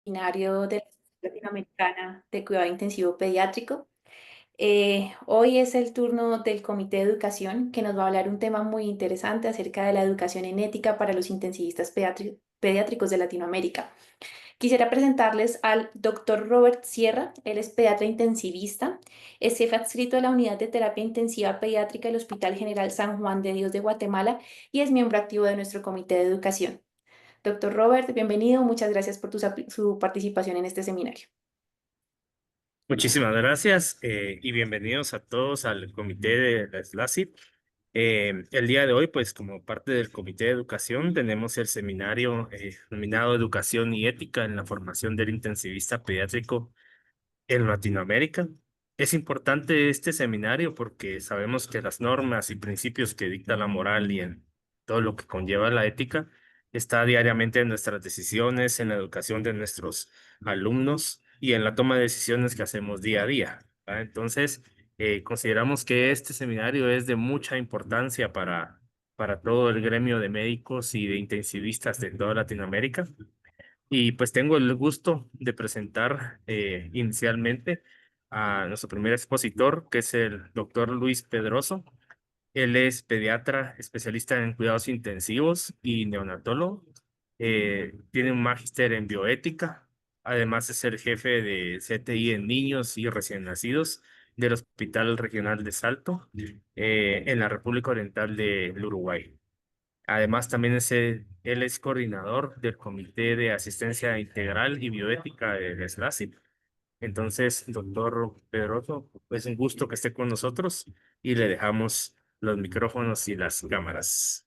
Seminario de la Asociación Latinoamericana de Cuidado Intensivo Pediátrico. Hoy es el turno del Comité de Educación que nos va a hablar un tema muy interesante acerca de la educación en ética para los intensivistas pediátricos de Latinoamérica. Quisiera presentarles al doctor Robert Sierra. Él es pediatra intensivista, es jefe adscrito de la Unidad de Terapia Intensiva Pediátrica del Hospital General San Juan de Dios de Guatemala y es miembro activo de nuestro Comité de Educación. Doctor Robert, bienvenido. Muchas gracias por su participación en este seminario. Muchísimas gracias y bienvenidos a todos al comité de la SLACIP. El día de hoy, pues como parte del comité de educación, tenemos el seminario denominado Educación y Ética en la formación del intensivista pediátrico en Latinoamérica. Es importante este seminario porque sabemos que las normas y principios que dicta la moral y en todo lo que conlleva la ética está diariamente en nuestras decisiones, en la educación de nuestros alumnos y en la toma de decisiones que hacemos día a día, ¿va? Entonces, consideramos que este seminario es de mucha importancia para todo el gremio de médicos y de intensivistas de toda Latinoamérica. Y pues tengo el gusto de presentar inicialmente a nuestro primer expositor, que es el doctor Luis Pedroso. Él es pediatra, especialista en cuidados intensivos y neonatólogo. Tiene un magíster en bioética. Además de ser jefe de CTI en niños y recién nacidos del Hospital Regional de Salto, en la República Oriental del Uruguay. Además, también él es coordinador del Comité de Asistencia Integral y Bioética de SLACIP. Entonces, doctor Pedroso, es un gusto que esté con nosotros y le dejamos los micrófonos y las cámaras.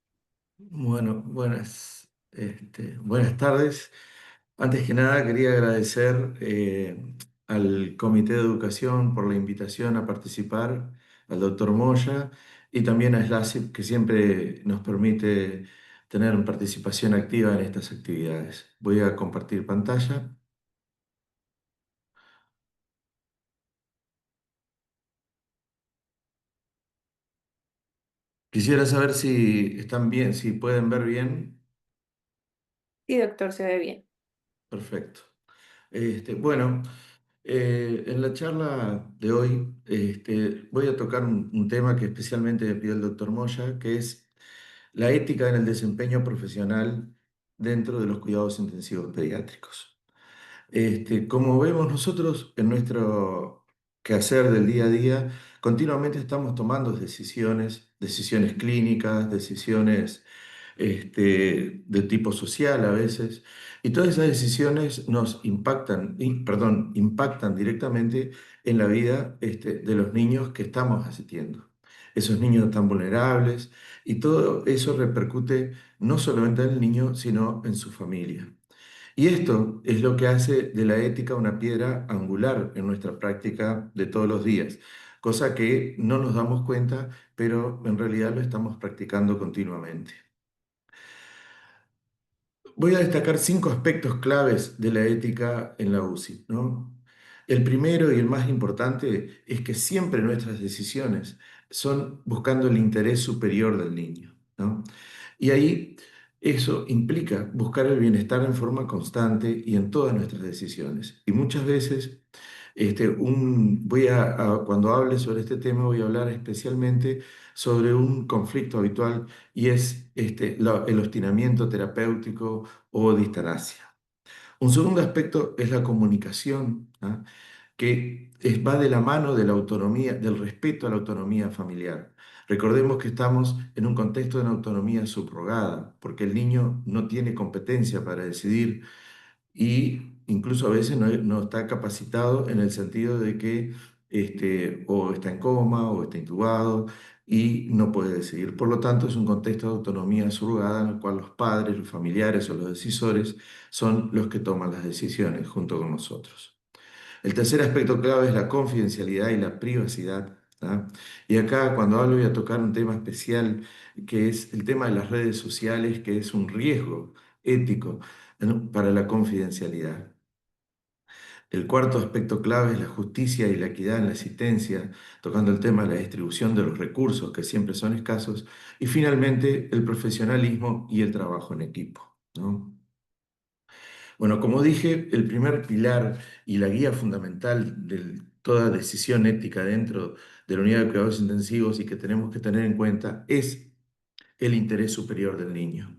Bueno, buenas tardes. Antes que nada, quería agradecer al Comité de Educación por la invitación a participar, al doctor Moya y también a SLACIP, que siempre nos permite tener participación activa en estas actividades. Voy a compartir pantalla. Quisiera saber si están bien, si pueden ver bien. Sí, doctor, se ve bien. Perfecto. Bueno. En la charla de hoy voy a tocar un tema que especialmente me pidió el doctor Moya, que es la ética en el desempeño profesional dentro de los cuidados intensivos pediátricos. Como vemos nosotros en nuestro quehacer del día a día, continuamente estamos tomando decisiones, decisiones clínicas, decisiones de tipo social a veces, y todas esas decisiones nos impactan, impactan directamente en la vida de los niños que estamos asistiendo. Esos niños tan vulnerables, y todo eso repercute no solamente en el niño, sino en su familia. Y esto es lo que hace de la ética una piedra angular en nuestra práctica de todos los días, cosa que no nos damos cuenta, pero en realidad lo estamos practicando continuamente. Voy a destacar 5 aspectos claves de la ética en la UCI, ¿no? El primero y el más importante es que siempre nuestras decisiones son buscando el interés superior del niño, ¿no? Y ahí eso implica buscar el bienestar en forma constante y en todas nuestras decisiones. Y muchas veces cuando hable sobre este tema voy a hablar especialmente sobre un conflicto habitual y es el obstinamiento terapéutico o distarasia. Un segundo aspecto es la comunicación, ¿ah? Va de la mano de la autonomía, del respeto a la autonomía familiar. Recordemos que estamos en un contexto de una autonomía subrogada, porque el niño no tiene competencia para decidir y incluso a veces no está capacitado en el sentido de que o está en coma o está intubado y no puede decidir. Por lo tanto, es un contexto de autonomía surrogada en el cual los padres, los familiares o los decisores son los que toman las decisiones junto con nosotros. El tercer aspecto clave es la confidencialidad y la privacidad, ¿tá? Y acá cuando hablo voy a tocar un tema especial que es el tema de las redes sociales, que es un riesgo ético, ¿no?, para la confidencialidad. El cuarto aspecto clave es la justicia y la equidad en la asistencia, tocando el tema de la distribución de los recursos, que siempre son escasos. Y finalmente, el profesionalismo y el trabajo en equipo, ¿no? Bueno, como dije, el primer pilar y la guía fundamental de toda decisión ética dentro de la unidad de cuidados intensivos y que tenemos que tener en cuenta es el interés superior del niño.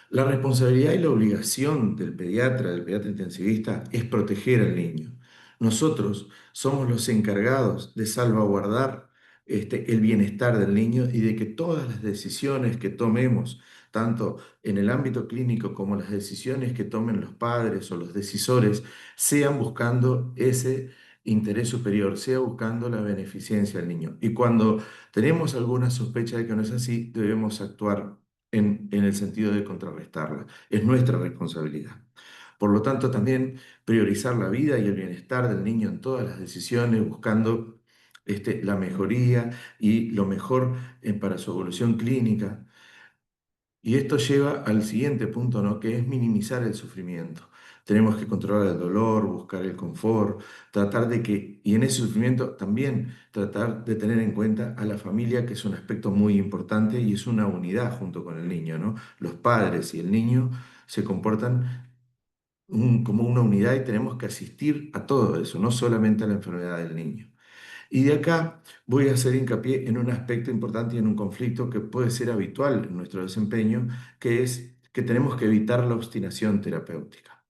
La responsabilidad y la obligación del pediatra intensivista, es proteger al niño. Nosotros somos los encargados de salvaguardar el bienestar del niño y de que todas las decisiones que tomemos, tanto en el ámbito clínico como las decisiones que tomen los padres o los decisores, sean buscando ese interés superior, sea buscando la beneficencia del niño. Y cuando tenemos alguna sospecha de que no es así, debemos actuar en el sentido de contrarrestarla. Es nuestra responsabilidad. Por lo tanto, también priorizar la vida y el bienestar del niño en todas las decisiones, buscando la mejoría y lo mejor para su evolución clínica. Y esto lleva al siguiente punto, ¿no? Que es minimizar el sufrimiento. Tenemos que controlar el dolor, buscar el confort, tratar de que, y en ese sufrimiento también tratar de tener en cuenta a la familia, que es un aspecto muy importante y es una unidad junto con el niño, ¿no? Los padres y el niño se comportan como una unidad y tenemos que asistir a todo eso, no solamente a la enfermedad del niño. Y de acá voy a hacer hincapié en un aspecto importante y en un conflicto que puede ser habitual en nuestro desempeño, que es que tenemos que evitar la obstinación terapéutica.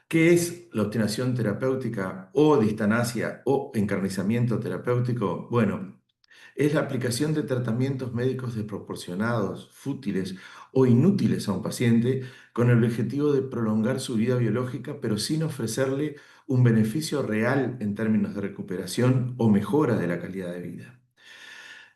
¿Qué es la obstinación terapéutica o distanasia o encarnizamiento terapéutico? Bueno, es la aplicación de tratamientos médicos desproporcionados, fútiles o inútiles a un paciente con el objetivo de prolongar su vida biológica, pero sin ofrecerle un beneficio real en términos de recuperación o mejora de la calidad de vida.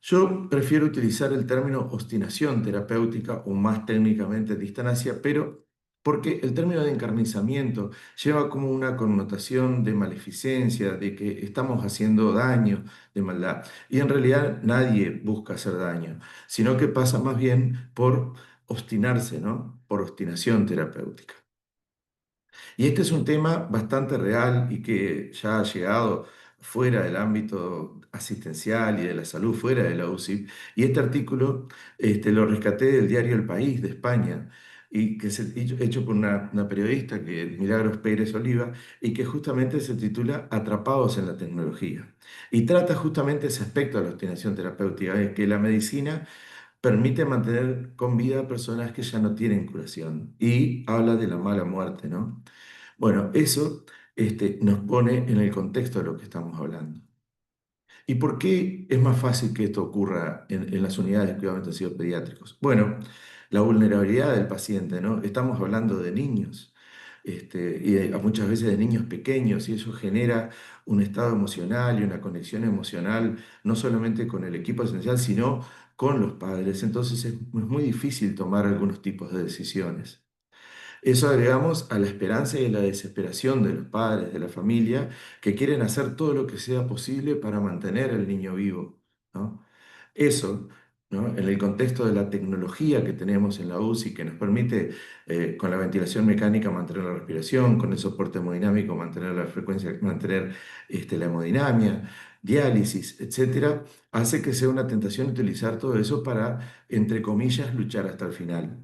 Yo prefiero utilizar el término obstinación terapéutica o más técnicamente distanasia, pero porque el término de encarnizamiento lleva como una connotación de maleficencia, de que estamos haciendo daño, de maldad. Y en realidad nadie busca hacer daño, sino que pasa más bien por obstinarse, ¿no? Por obstinación terapéutica. Y este es un tema bastante real y que ya ha llegado fuera del ámbito asistencial y de la salud, fuera de la UCI. Y este artículo lo rescaté del diario El País de España, y que es hecho por una periodista, que es Milagros Pérez Oliva, y que justamente se titula Atrapados en la tecnología. Y trata justamente ese aspecto de la obstinación terapéutica, de que la medicina permite mantener con vida a personas que ya no tienen curación, y habla de la mala muerte, ¿no? Bueno, eso nos pone en el contexto de lo que estamos hablando. ¿Y por qué es más fácil que esto ocurra en las unidades de cuidados intensivos pediátricos? Bueno, la vulnerabilidad del paciente, ¿no? Estamos hablando de niños, muchas veces de niños pequeños, y eso genera un estado emocional y una conexión emocional, no solamente con el equipo esencial, sino con los padres. Entonces es muy difícil tomar algunos tipos de decisiones. Eso agregamos a la esperanza y a la desesperación de los padres, de la familia, que quieren hacer todo lo que sea posible para mantener al niño vivo, ¿no? Eso, ¿no? En el contexto de la tecnología que tenemos en la UCI, que nos permite, con la ventilación mecánica, mantener la respiración, con el soporte hemodinámico, mantener la frecuencia, mantener la hemodinamia, diálisis, etcétera, hace que sea una tentación utilizar todo eso para, entre comillas, luchar hasta el final.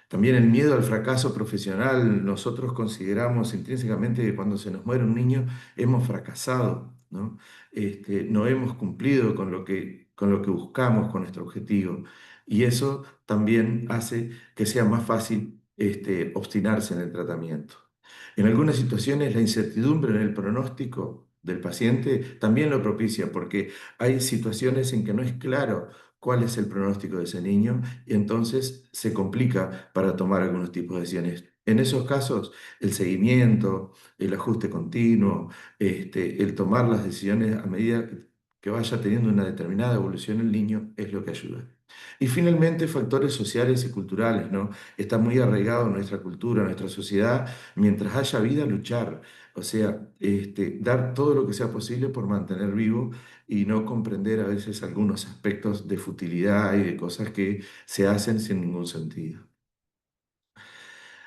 También el miedo al fracaso profesional. Nosotros consideramos intrínsecamente que cuando se nos muere un niño hemos fracasado, ¿no? No hemos cumplido con lo que buscamos, con nuestro objetivo. Y eso también hace que sea más fácil obstinarse en el tratamiento. En algunas situaciones la incertidumbre en el pronóstico del paciente también lo propicia, porque hay situaciones en que no es claro cuál es el pronóstico de ese niño, y entonces se complica para tomar algunos tipos de decisiones. En esos casos, el seguimiento, el ajuste continuo, el tomar las decisiones a medida que vaya teniendo una determinada evolución el niño, es lo que ayuda. Y finalmente, factores sociales y culturales, ¿no? Está muy arraigado en nuestra cultura, en nuestra sociedad. Mientras haya vida, luchar. O sea, dar todo lo que sea posible por mantener vivo, y no comprender a veces algunos aspectos de futilidad y de cosas que se hacen sin ningún sentido.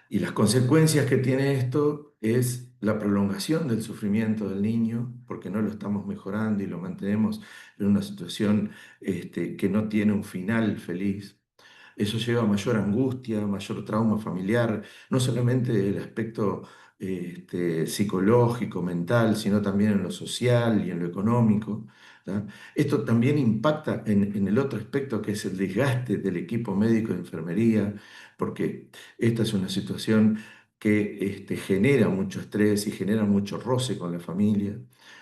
Y las consecuencias que tiene esto es la prolongación del sufrimiento del niño, porque no lo estamos mejorando y lo mantenemos en una situación que no tiene un final feliz. Eso lleva a mayor angustia, mayor trauma familiar, no solamente del aspecto psicológico, mental, sino también en lo social y en lo económico. ¿Tá? Esto también impacta en el otro aspecto que es el desgaste del equipo médico de enfermería, porque esta es una situación que genera mucho estrés y genera mucho roce con la familia,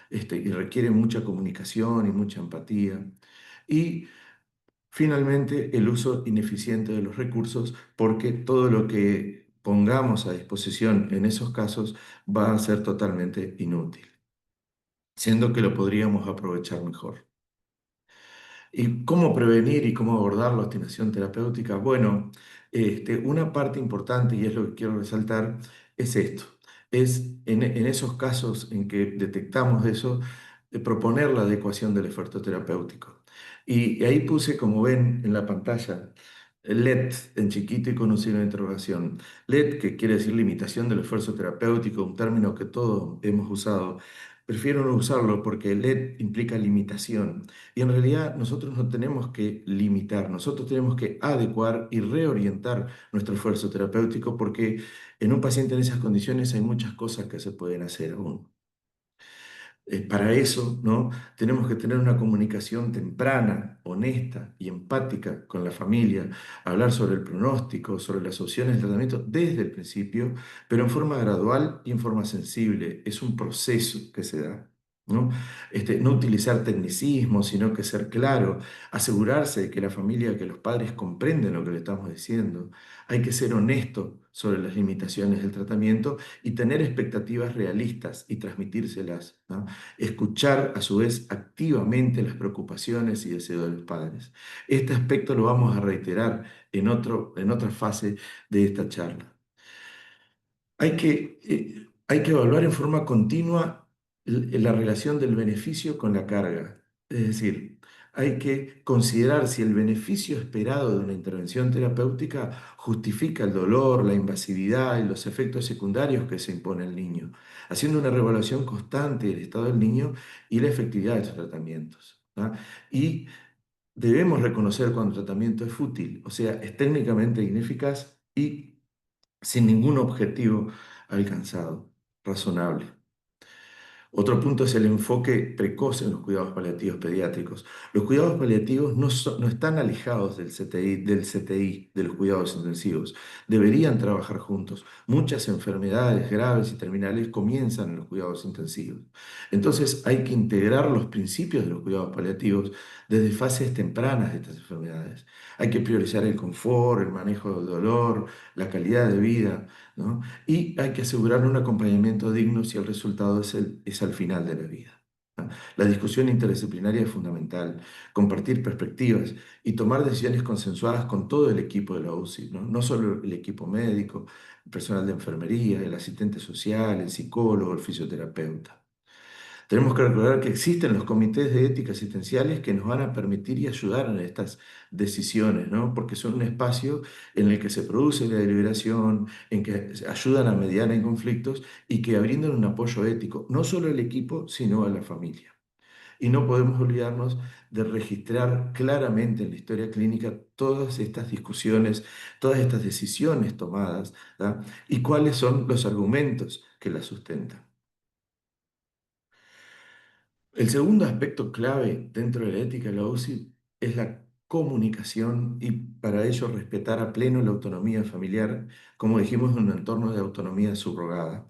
y requiere mucha comunicación y mucha empatía. Y finalmente, el uso ineficiente de los recursos, porque todo lo que pongamos a disposición en esos casos va a ser totalmente inútil, siendo que lo podríamos aprovechar mejor. ¿Y cómo prevenir y cómo abordar la obstinación terapéutica? Bueno, una parte importante, y es lo que quiero resaltar, es esto. Es en esos casos en que detectamos eso, proponer la adecuación del esfuerzo terapéutico. Y ahí puse, como ven en la pantalla, LED en chiquito y con un signo de interrogación. LED, que quiere decir limitación del esfuerzo terapéutico, un término que todos hemos usado. Prefiero no usarlo porque LED implica limitación. Y en realidad nosotros no tenemos que limitar, nosotros tenemos que adecuar y reorientar nuestro esfuerzo terapéutico porque en un paciente en esas condiciones hay muchas cosas que se pueden hacer aún. Para eso, ¿no? Tenemos que tener una comunicación temprana, honesta y empática con la familia, hablar sobre el pronóstico, sobre las opciones de tratamiento desde el principio, pero en forma gradual y en forma sensible. Es un proceso que se da. ¿No? No utilizar tecnicismos, sino que ser claro, asegurarse de que la familia, que los padres comprenden lo que le estamos diciendo. Hay que ser honesto sobre las limitaciones del tratamiento y tener expectativas realistas y transmitírselas, ¿no? Escuchar a su vez activamente las preocupaciones y deseos de los padres. Este aspecto lo vamos a reiterar en otra fase de esta charla. Hay que evaluar en forma continua la relación del beneficio con la carga. Es decir, hay que considerar si el beneficio esperado de una intervención terapéutica justifica el dolor, la invasividad y los efectos secundarios que se impone al niño, haciendo una revaluación constante del estado del niño y la efectividad de sus tratamientos. ¿Ah? Y debemos reconocer cuando el tratamiento es fútil, o sea, es técnicamente ineficaz y sin ningún objetivo alcanzado, razonable. Otro punto es el enfoque precoz en los cuidados paliativos pediátricos. Los cuidados paliativos no están alejados del CTI, de los cuidados intensivos. Deberían trabajar juntos. Muchas enfermedades graves y terminales comienzan en los cuidados intensivos. Entonces hay que integrar los principios de los cuidados paliativos desde fases tempranas de estas enfermedades. Hay que priorizar el confort, el manejo del dolor, la calidad de vida, ¿no? Y hay que asegurar un acompañamiento digno si el resultado es al final de la vida. ¿No? La discusión interdisciplinaria es fundamental, compartir perspectivas y tomar decisiones consensuadas con todo el equipo de la UCI, ¿no? No solo el equipo médico, el personal de enfermería, el asistente social, el psicólogo, el fisioterapeuta. Tenemos que recordar que existen los comités de ética asistenciales que nos van a permitir y ayudar en estas decisiones, ¿no? Porque son un espacio en el que se produce la deliberación, en que ayudan a mediar en conflictos y que brindan un apoyo ético, no solo al equipo, sino a la familia. Y no podemos olvidarnos de registrar claramente en la historia clínica todas estas discusiones, todas estas decisiones tomadas, ¿tá? Y cuáles son los argumentos que las sustentan. El segundo aspecto clave dentro de la ética de la UCI es la comunicación y para ello respetar a pleno la autonomía familiar, como dijimos, en un entorno de autonomía subrogada.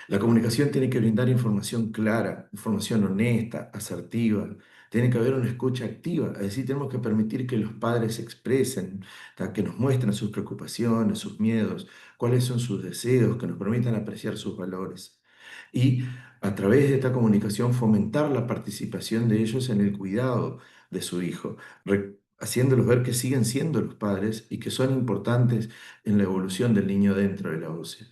La comunicación tiene que brindar información clara, información honesta, asertiva. Tiene que haber una escucha activa, es decir, tenemos que permitir que los padres se expresen, que nos muestren sus preocupaciones, sus miedos, cuáles son sus deseos, que nos permitan apreciar sus valores. Y a través de esta comunicación fomentar la participación de ellos en el cuidado de su hijo, haciéndolos ver que siguen siendo los padres y que son importantes en la evolución del niño dentro de la UCI.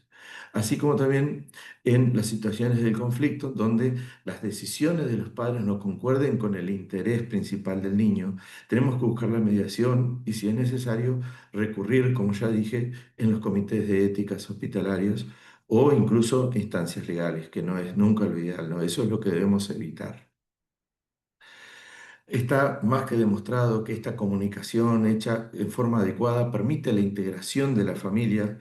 Así como también en las situaciones del conflicto, donde las decisiones de los padres no concuerden con el interés principal del niño, tenemos que buscar la mediación y, si es necesario, recurrir, como ya dije, en los comités de éticas hospitalarios o incluso instancias legales, que no es nunca lo ideal, ¿no? Eso es lo que debemos evitar. Está más que demostrado que esta comunicación hecha en forma adecuada permite la integración de la familia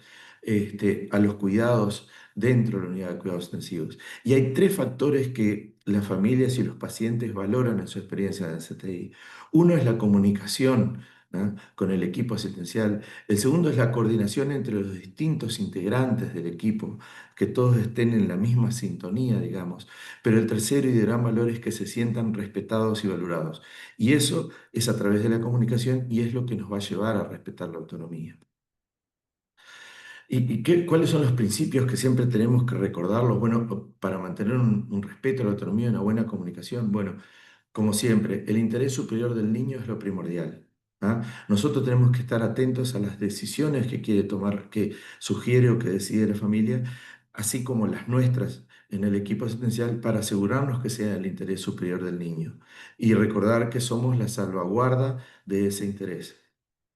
a los cuidados dentro de la unidad de cuidados intensivos. Y hay tres factores que las familias y los pacientes valoran en su experiencia de CTI. Uno es la comunicación, ¿no?, con el equipo asistencial. El segundo es la coordinación entre los distintos integrantes del equipo, que todos estén en la misma sintonía, digamos. Pero el tercero y de gran valor es que se sientan respetados y valorados. Y eso es a través de la comunicación y es lo que nos va a llevar a respetar la autonomía. ¿Y cuáles son los principios que siempre tenemos que recordarlos? Bueno, para mantener un respeto a la autonomía y una buena comunicación, bueno, como siempre, el interés superior del niño es lo primordial. ¿Ah? Nosotros tenemos que estar atentos a las decisiones que quiere tomar, que sugiere o que decide la familia, así como las nuestras en el equipo asistencial, para asegurarnos que sea el interés superior del niño y recordar que somos la salvaguarda de ese interés.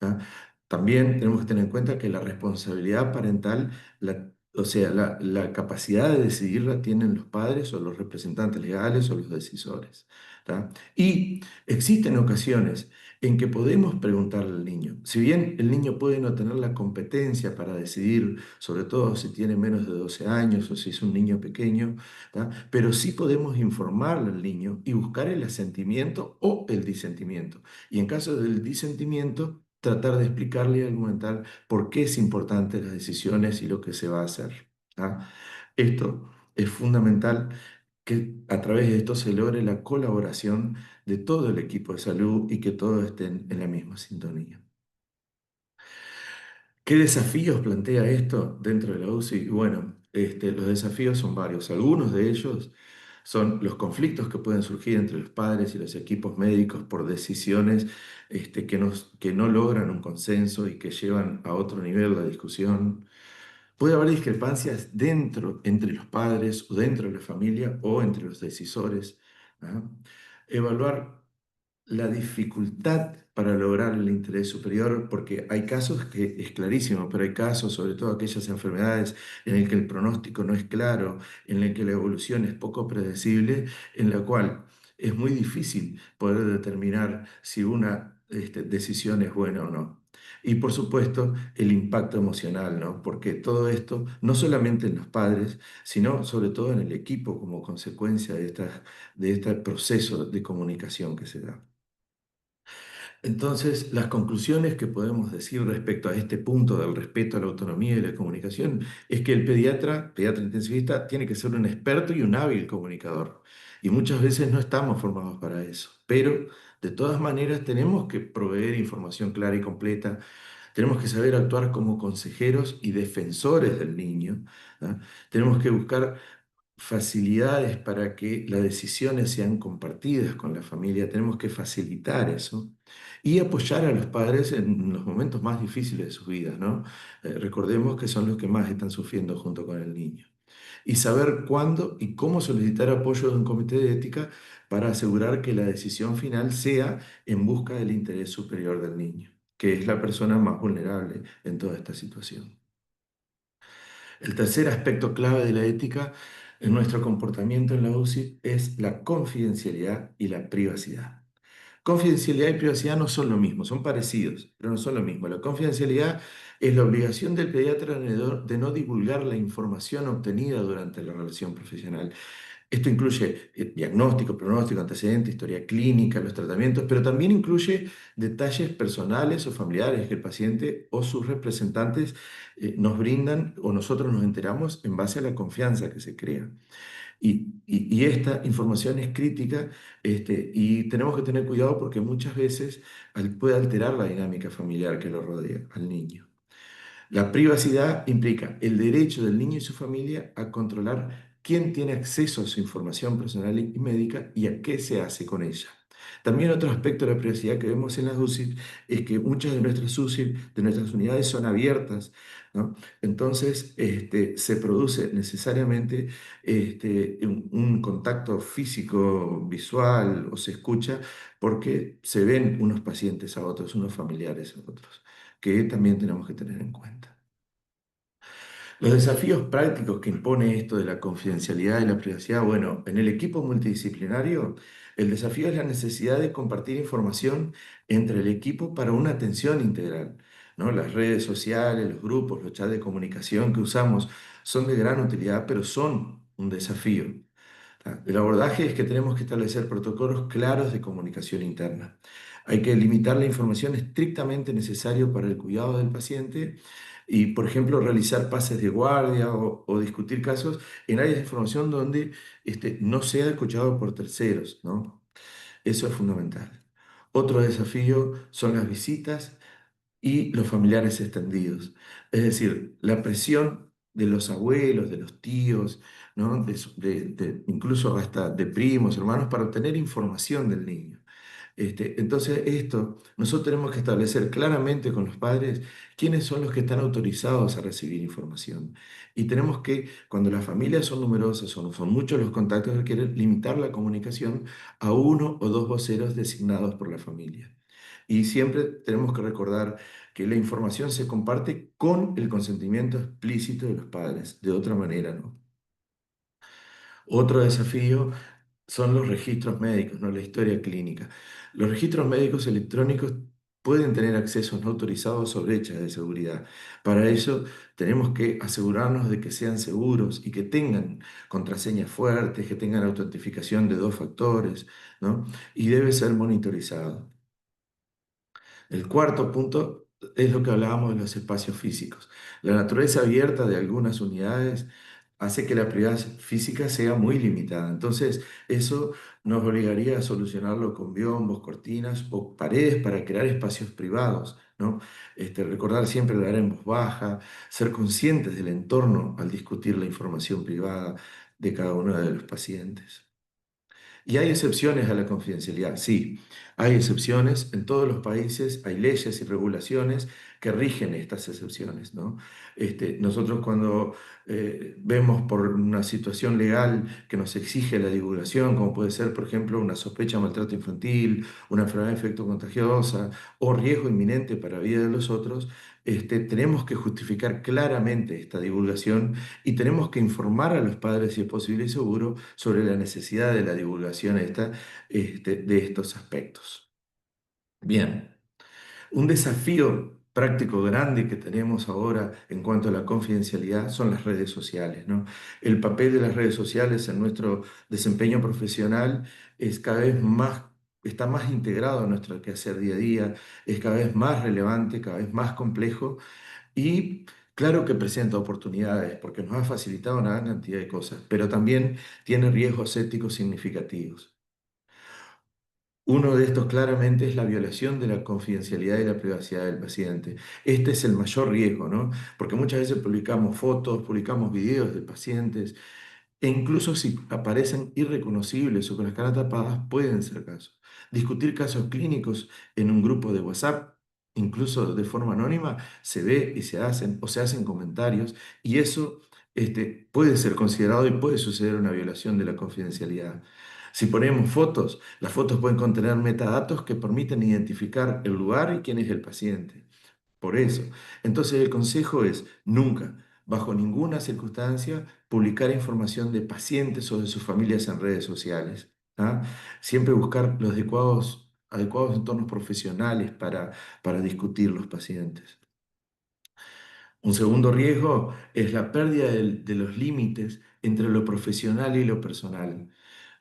¿Ah? También tenemos que tener en cuenta que la responsabilidad parental, o sea, la capacidad de decidir la tienen los padres o los representantes legales o los decisores. ¿Tá? Y existen ocasiones en que podemos preguntarle al niño. Si bien el niño puede no tener la competencia para decidir, sobre todo si tiene menos de 12 años o si es un niño pequeño, ¿tá?, pero sí podemos informarle al niño y buscar el asentimiento o el disentimiento. Y en caso del disentimiento, tratar de explicarle y argumentar por qué es importante las decisiones y lo que se va a hacer. ¿Ah? Esto es fundamental, que a través de esto se logre la colaboración de todo el equipo de salud y que todos estén en la misma sintonía. ¿Qué desafíos plantea esto dentro de la UCI? Bueno, los desafíos son varios. Algunos de ellos son los conflictos que pueden surgir entre los padres y los equipos médicos por decisiones que no logran un consenso y que llevan a otro nivel la discusión. Puede haber discrepancias entre los padres o dentro de la familia o entre los decisores. ¿Ah? Evaluar la dificultad para lograr el interés superior, porque hay casos que es clarísimo, pero hay casos, sobre todo aquellas enfermedades en el que el pronóstico no es claro, en el que la evolución es poco predecible, en la cual es muy difícil poder determinar si una decisión es buena o no. Y por supuesto, el impacto emocional, ¿no? Porque todo esto, no solamente en los padres, sino sobre todo en el equipo como consecuencia de este proceso de comunicación que se da. Entonces, las conclusiones que podemos decir respecto a este punto del respeto a la autonomía y la comunicación es que el pediatra intensivista, tiene que ser un experto y un hábil comunicador. Y muchas veces no estamos formados para eso. Pero, de todas maneras, tenemos que proveer información clara y completa. Tenemos que saber actuar como consejeros y defensores del niño. ¿Ah? Tenemos que buscar facilidades para que las decisiones sean compartidas con la familia. Tenemos que facilitar eso y apoyar a los padres en los momentos más difíciles de sus vidas, ¿no? Recordemos que son los que más están sufriendo junto con el niño. Y saber cuándo y cómo solicitar apoyo de un comité de ética para asegurar que la decisión final sea en busca del interés superior del niño, que es la persona más vulnerable en toda esta situación. El tercer aspecto clave de la ética en nuestro comportamiento en la UCI es la confidencialidad y la privacidad. Confidencialidad y privacidad no son lo mismo, son parecidos, pero no son lo mismo. La confidencialidad es la obligación del pediatra de no divulgar la información obtenida durante la relación profesional. Esto incluye diagnóstico, pronóstico, antecedente, historia clínica, los tratamientos, pero también incluye detalles personales o familiares que el paciente o sus representantes nos brindan o nosotros nos enteramos en base a la confianza que se crea. Y esta información es crítica, y tenemos que tener cuidado porque muchas veces puede alterar la dinámica familiar que lo rodea al niño. La privacidad implica el derecho del niño y su familia a controlar quién tiene acceso a su información personal y médica y a qué se hace con ella. También otro aspecto de la privacidad que vemos en las UCI es que muchas de nuestras UCI, de nuestras unidades, son abiertas, ¿no? Entonces, se produce necesariamente un contacto físico, visual o se escucha porque se ven unos pacientes a otros, unos familiares a otros, que también tenemos que tener en cuenta. Los desafíos prácticos que impone esto de la confidencialidad y la privacidad, bueno, en el equipo multidisciplinario, el desafío es la necesidad de compartir información entre el equipo para una atención integral, ¿no? Las redes sociales, los grupos, los chats de comunicación que usamos son de gran utilidad, pero son un desafío. El abordaje es que tenemos que establecer protocolos claros de comunicación interna. Hay que limitar la información estrictamente necesaria para el cuidado del paciente y, por ejemplo, realizar pases de guardia o discutir casos en áreas de información donde no sea escuchado por terceros, ¿no? Eso es fundamental. Otro desafío son las visitas y los familiares extendidos. Es decir, la presión de los abuelos, de los tíos, ¿no? Incluso hasta de primos, hermanos, para obtener información del niño. Entonces, nosotros tenemos que establecer claramente con los padres quiénes son los que están autorizados a recibir información. Y tenemos que, cuando las familias son numerosas o no son muchos los contactos, requieren limitar la comunicación a uno o dos voceros designados por la familia. Y siempre tenemos que recordar que la información se comparte con el consentimiento explícito de los padres, de otra manera, ¿no? Otro desafío son los registros médicos, no la historia clínica. Los registros médicos electrónicos pueden tener accesos no autorizados o brechas de seguridad. Para eso tenemos que asegurarnos de que sean seguros y que tengan contraseñas fuertes, que tengan autentificación de dos factores, ¿no? Y debe ser monitorizado. El cuarto punto es lo que hablábamos de los espacios físicos. La naturaleza abierta de algunas unidades hace que la privacidad física sea muy limitada. Entonces, eso nos obligaría a solucionarlo con biombos, cortinas o paredes para crear espacios privados, ¿no? Recordar siempre dar en voz baja, ser conscientes del entorno al discutir la información privada de cada uno de los pacientes. ¿Y hay excepciones a la confidencialidad? Sí, hay excepciones. En todos los países hay leyes y regulaciones que rigen estas excepciones, ¿no? Nosotros cuando vemos por una situación legal que nos exige la divulgación, como puede ser, por ejemplo, una sospecha de maltrato infantil, una enfermedad infectocontagiosa o riesgo inminente para la vida de los otros, tenemos que justificar claramente esta divulgación y tenemos que informar a los padres, si es posible y seguro, sobre la necesidad de la divulgación de estos aspectos. Bien, un desafío práctico grande que tenemos ahora en cuanto a la confidencialidad son las redes sociales, ¿no? El papel de las redes sociales en nuestro desempeño profesional es cada vez más, está más integrado en nuestro quehacer día a día, es cada vez más relevante, cada vez más complejo y claro que presenta oportunidades porque nos ha facilitado una gran cantidad de cosas, pero también tiene riesgos éticos significativos. Uno de estos claramente es la violación de la confidencialidad y la privacidad del paciente. Este es el mayor riesgo, ¿no? Porque muchas veces publicamos fotos, publicamos videos de pacientes e incluso si aparecen irreconocibles o con las caras tapadas, pueden ser casos. Discutir casos clínicos en un grupo de WhatsApp, incluso de forma anónima, se ve y se hacen o se hacen comentarios y eso puede ser considerado y puede suceder una violación de la confidencialidad. Si ponemos fotos, las fotos pueden contener metadatos que permiten identificar el lugar y quién es el paciente. Por eso. Entonces el consejo es nunca, bajo ninguna circunstancia, publicar información de pacientes o de sus familias en redes sociales. ¿Ah? Siempre buscar los adecuados entornos profesionales para discutir los pacientes. Un segundo riesgo es la pérdida de los límites entre lo profesional y lo personal.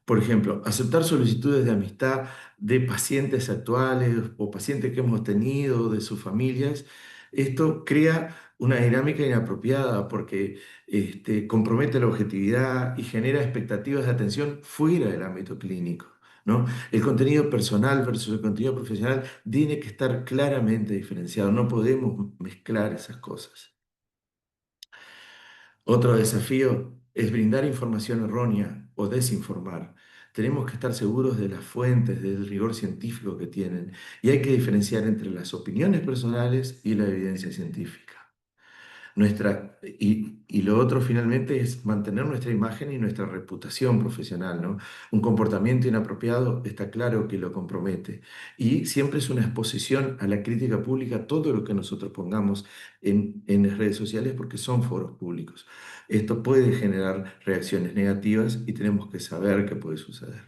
Por ejemplo, aceptar solicitudes de amistad de pacientes actuales o pacientes que hemos tenido, de sus familias, esto crea una dinámica inapropiada porque compromete la objetividad y genera expectativas de atención fuera del ámbito clínico, ¿no? El contenido personal versus el contenido profesional tiene que estar claramente diferenciado, no podemos mezclar esas cosas. Otro desafío es brindar información errónea o desinformar. Tenemos que estar seguros de las fuentes, del rigor científico que tienen, y hay que diferenciar entre las opiniones personales y la evidencia científica. Y lo otro finalmente es mantener nuestra imagen y nuestra reputación profesional, ¿no? Un comportamiento inapropiado está claro que lo compromete. Y siempre es una exposición a la crítica pública todo lo que nosotros pongamos en las redes sociales porque son foros públicos. Esto puede generar reacciones negativas y tenemos que saber qué puede suceder.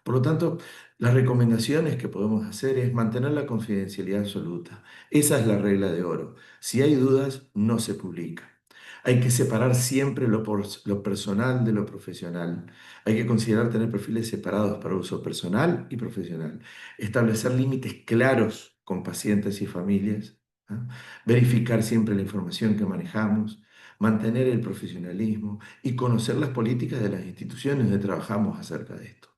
Por lo tanto, las recomendaciones que podemos hacer es mantener la confidencialidad absoluta. Esa es la regla de oro. Si hay dudas, no se publica. Hay que separar siempre lo personal de lo profesional. Hay que considerar tener perfiles separados para uso personal y profesional. Establecer límites claros con pacientes y familias. ¿Ah? Verificar siempre la información que manejamos. Mantener el profesionalismo y conocer las políticas de las instituciones donde trabajamos acerca de esto.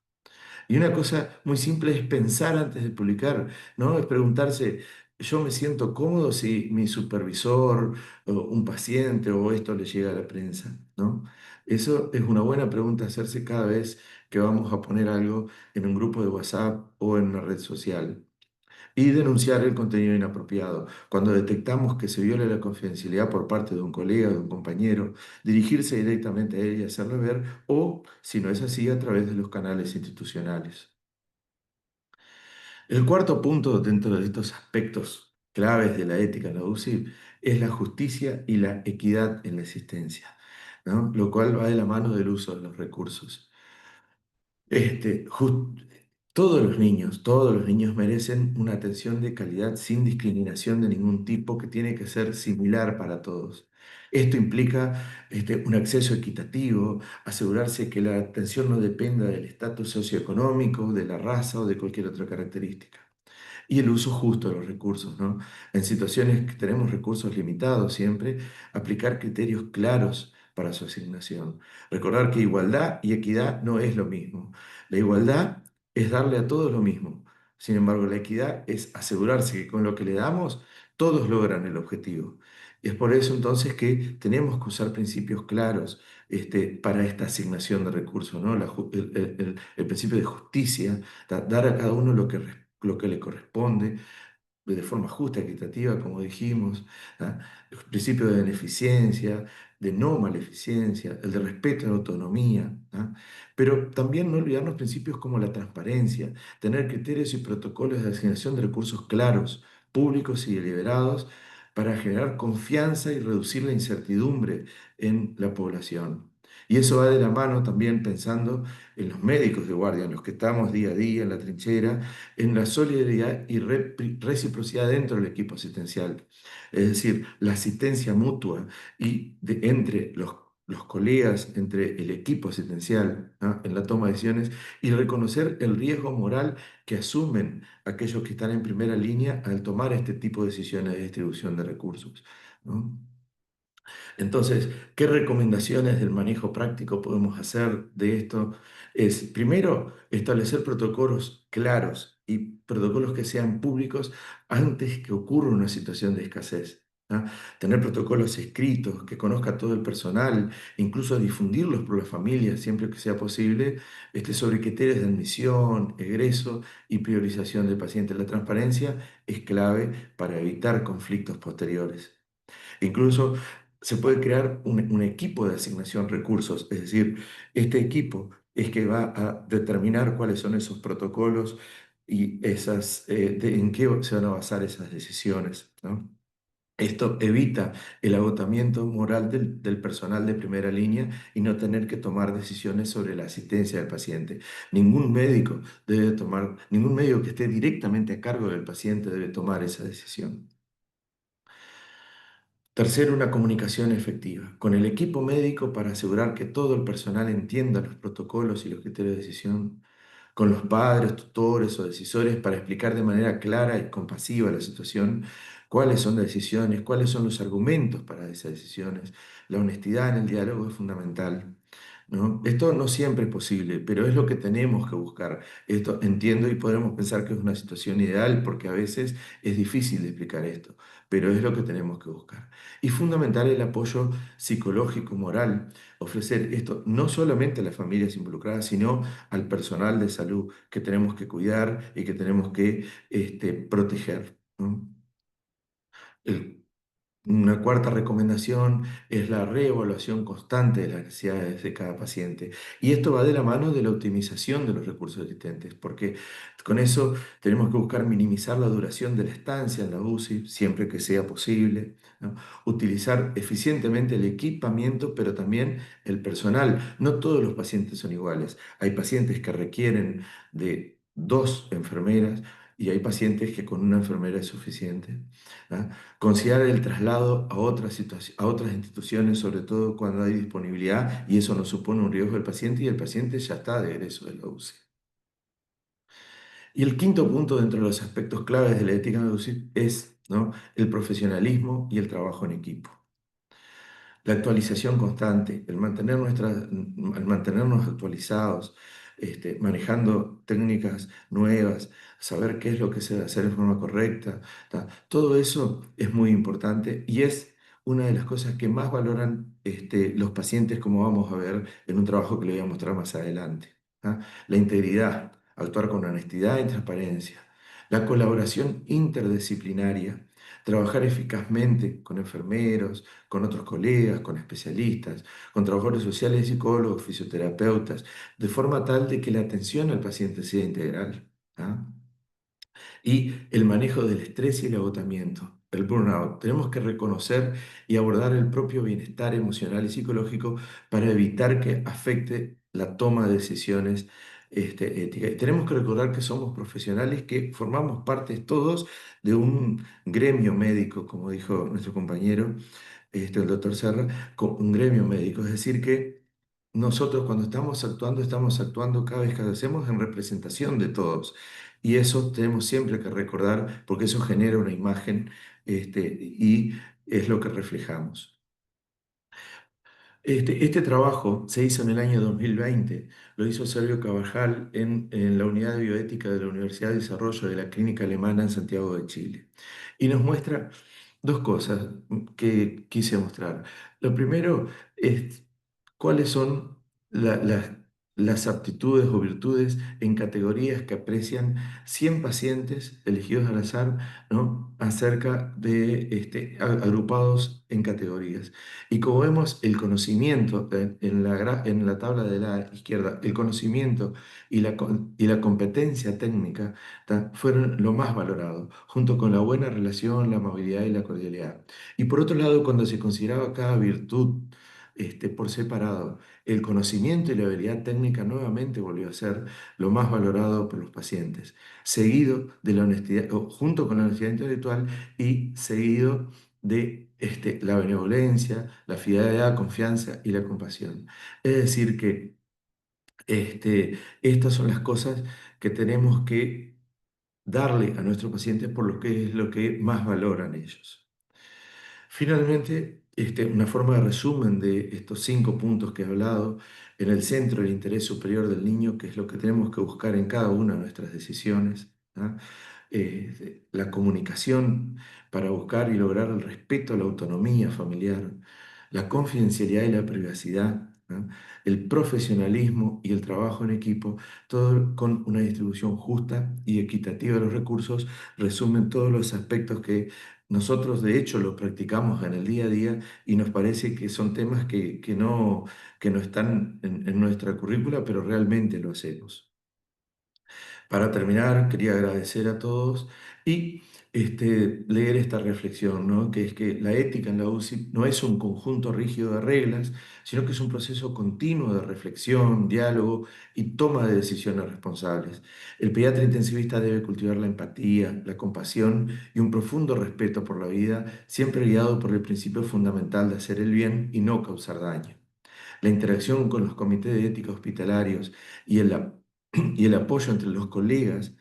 Y una cosa muy simple es pensar antes de publicar, ¿no? Es preguntarse, ¿yo me siento cómodo si mi supervisor o un paciente o esto le llega a la prensa, ¿no? Eso es una buena pregunta a hacerse cada vez que vamos a poner algo en un grupo de WhatsApp o en una red social. Y denunciar el contenido inapropiado. Cuando detectamos que se viola la confidencialidad por parte de un colega, de un compañero, dirigirse directamente a él y hacerle ver, o, si no es así, a través de los canales institucionales. El cuarto punto dentro de estos aspectos claves de la ética en la UCI es la justicia y la equidad en la existencia, ¿no? Lo cual va de la mano del uso de los recursos. Este, jus- todos los niños merecen una atención de calidad sin discriminación de ningún tipo que tiene que ser similar para todos. Esto implica un acceso equitativo, asegurarse que la atención no dependa del estatus socioeconómico, de la raza o de cualquier otra característica y el uso justo de los recursos, ¿no? En situaciones que tenemos recursos limitados siempre, aplicar criterios claros para su asignación. Recordar que igualdad y equidad no es lo mismo. La igualdad es darle a todos lo mismo. Sin embargo, la equidad es asegurarse que con lo que le damos, todos logran el objetivo. Y es por eso entonces que tenemos que usar principios claros para esta asignación de recursos, ¿no? El principio de justicia, dar a cada uno lo que le corresponde, de forma justa, equitativa, como dijimos, ¿ah? El principio de beneficencia, de no maleficencia, el de respeto a la autonomía, ¿ah? Pero también no olvidarnos principios como la transparencia, tener criterios y protocolos de asignación de recursos claros, públicos y deliberados para generar confianza y reducir la incertidumbre en la población. Y eso va de la mano también pensando en los médicos de guardia, en los que estamos día a día en la trinchera, en la solidaridad y reciprocidad dentro del equipo asistencial. Es decir, la asistencia mutua entre los colegas, entre el equipo asistencial, ¿no? En la toma de decisiones y reconocer el riesgo moral que asumen aquellos que están en primera línea al tomar este tipo de decisiones de distribución de recursos, ¿no? Entonces, ¿qué recomendaciones del manejo práctico podemos hacer de esto? Es, primero, establecer protocolos claros y protocolos que sean públicos antes que ocurra una situación de escasez. ¿Ah? Tener protocolos escritos que conozca todo el personal, incluso difundirlos por la familia siempre que sea posible, sobre criterios de admisión, egreso y priorización del paciente. La transparencia es clave para evitar conflictos posteriores. Incluso se puede crear un equipo de asignación de recursos, es decir, este equipo es que va a determinar cuáles son esos protocolos y en qué se van a basar esas decisiones, ¿no? Esto evita el agotamiento moral del personal de primera línea y no tener que tomar decisiones sobre la asistencia del paciente. Ningún médico que esté directamente a cargo del paciente debe tomar esa decisión. Tercero, una comunicación efectiva con el equipo médico para asegurar que todo el personal entienda los protocolos y los criterios de decisión, con los padres, tutores o decisores para explicar de manera clara y compasiva la situación, cuáles son las decisiones, cuáles son los argumentos para esas decisiones. La honestidad en el diálogo es fundamental, ¿no? Esto no siempre es posible, pero es lo que tenemos que buscar. Esto entiendo y podremos pensar que es una situación ideal porque a veces es difícil de explicar esto, pero es lo que tenemos que buscar. Y fundamental el apoyo psicológico, moral, ofrecer esto no solamente a las familias involucradas, sino al personal de salud que tenemos que cuidar y que tenemos que proteger, ¿no? Una cuarta recomendación es la reevaluación constante de las necesidades de cada paciente. Y esto va de la mano de la optimización de los recursos existentes, porque con eso tenemos que buscar minimizar la duración de la estancia en la UCI, siempre que sea posible, ¿no? Utilizar eficientemente el equipamiento, pero también el personal. No todos los pacientes son iguales. Hay pacientes que requieren de dos enfermeras y hay pacientes que con una enfermera es suficiente. ¿Ah? Considerar el traslado a a otras instituciones, sobre todo cuando hay disponibilidad, y eso no supone un riesgo del paciente y el paciente ya está de egreso de la UCI. Y el quinto punto dentro de los aspectos claves de la ética en la UCI es, ¿no?, el profesionalismo y el trabajo en equipo. La actualización constante, el mantenernos actualizados, manejando técnicas nuevas, saber qué es lo que se debe hacer de forma correcta, ¿tá? Todo eso es muy importante y es una de las cosas que más valoran los pacientes, como vamos a ver en un trabajo que le voy a mostrar más adelante, ¿tá? La integridad, actuar con honestidad y transparencia, la colaboración interdisciplinaria, trabajar eficazmente con enfermeros, con otros colegas, con especialistas, con trabajadores sociales, psicólogos, fisioterapeutas, de forma tal de que la atención al paciente sea integral. ¿Ah? Y el manejo del estrés y el agotamiento, el burnout. Tenemos que reconocer y abordar el propio bienestar emocional y psicológico para evitar que afecte la toma de decisiones éticas. Y tenemos que recordar que somos profesionales que formamos parte todos de un gremio médico, como dijo nuestro compañero, el doctor Serra, con un gremio médico. Es decir, que nosotros cuando estamos actuando cada vez que lo hacemos en representación de todos. Y eso tenemos siempre que recordar porque eso genera una imagen y es lo que reflejamos. Este trabajo se hizo en el año 2020, lo hizo Sergio Cabajal en la Unidad de Bioética de la Universidad de Desarrollo de la Clínica Alemana en Santiago de Chile. Y nos muestra dos cosas que quise mostrar. Lo primero es cuáles son las aptitudes o virtudes en categorías que aprecian 100 pacientes elegidos al azar, ¿no?, acerca de agrupados en categorías. Y como vemos, el conocimiento en la tabla de la izquierda, el conocimiento y la competencia técnica fueron lo más valorado, junto con la buena relación, la amabilidad y la cordialidad. Y por otro lado, cuando se consideraba cada virtud por separado, el conocimiento y la habilidad técnica nuevamente volvió a ser lo más valorado por los pacientes, seguido de la honestidad, o junto con la honestidad intelectual y seguido de la benevolencia, la fidelidad, confianza y la compasión. Es decir, que estas son las cosas que tenemos que darle a nuestros pacientes por lo que es lo que más valoran ellos. Finalmente, una forma de resumen de estos 5 puntos que he hablado, en el centro el interés superior del niño, que es lo que tenemos que buscar en cada una de nuestras decisiones, ¿ah? La comunicación para buscar y lograr el respeto a la autonomía familiar, la confidencialidad y la privacidad, ¿ah? El profesionalismo y el trabajo en equipo, todo con una distribución justa y equitativa de los recursos, resumen todos los aspectos que nosotros de hecho lo practicamos en el día a día y nos parece que son temas que no están en nuestra currícula, pero realmente lo hacemos. Para terminar, quería agradecer a todos y leer esta reflexión, ¿no?, que es que la ética en la UCI no es un conjunto rígido de reglas, sino que es un proceso continuo de reflexión, diálogo y toma de decisiones responsables. El pediatra intensivista debe cultivar la empatía, la compasión y un profundo respeto por la vida, siempre guiado por el principio fundamental de hacer el bien y no causar daño. La interacción con los comités de ética hospitalarios y y el apoyo entre los colegas,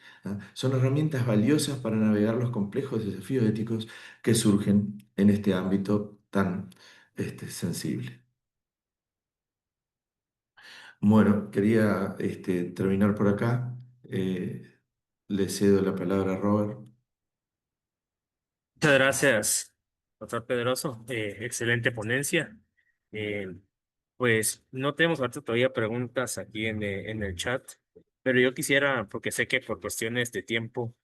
son herramientas valiosas para navegar los complejos desafíos éticos que surgen en este ámbito tan sensible. Bueno, quería terminar por acá. Le cedo la palabra a Robert. Muchas gracias, doctor Pedroso. Excelente ponencia. Eh, pues no tenemos ahorita todavía preguntas aquí en el chat, pero yo quisiera, porque sé que por cuestiones de tiempo,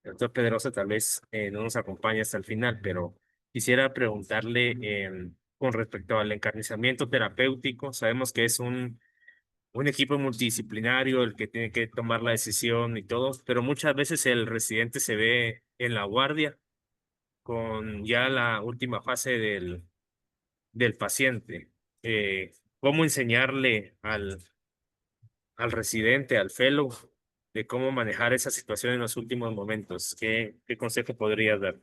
el doctor Pedroso tal vez no nos acompaña hasta el final, pero quisiera preguntarle con respecto al encarnizamiento terapéutico. Sabemos que es un equipo multidisciplinario el que tiene que tomar la decisión y todo, pero muchas veces el residente se ve en la guardia con ya la última fase del paciente. ¿Cómo enseñarle al residente, al fellow, de cómo manejar esa situación en los últimos momentos? ¿Qué consejo podrías dar?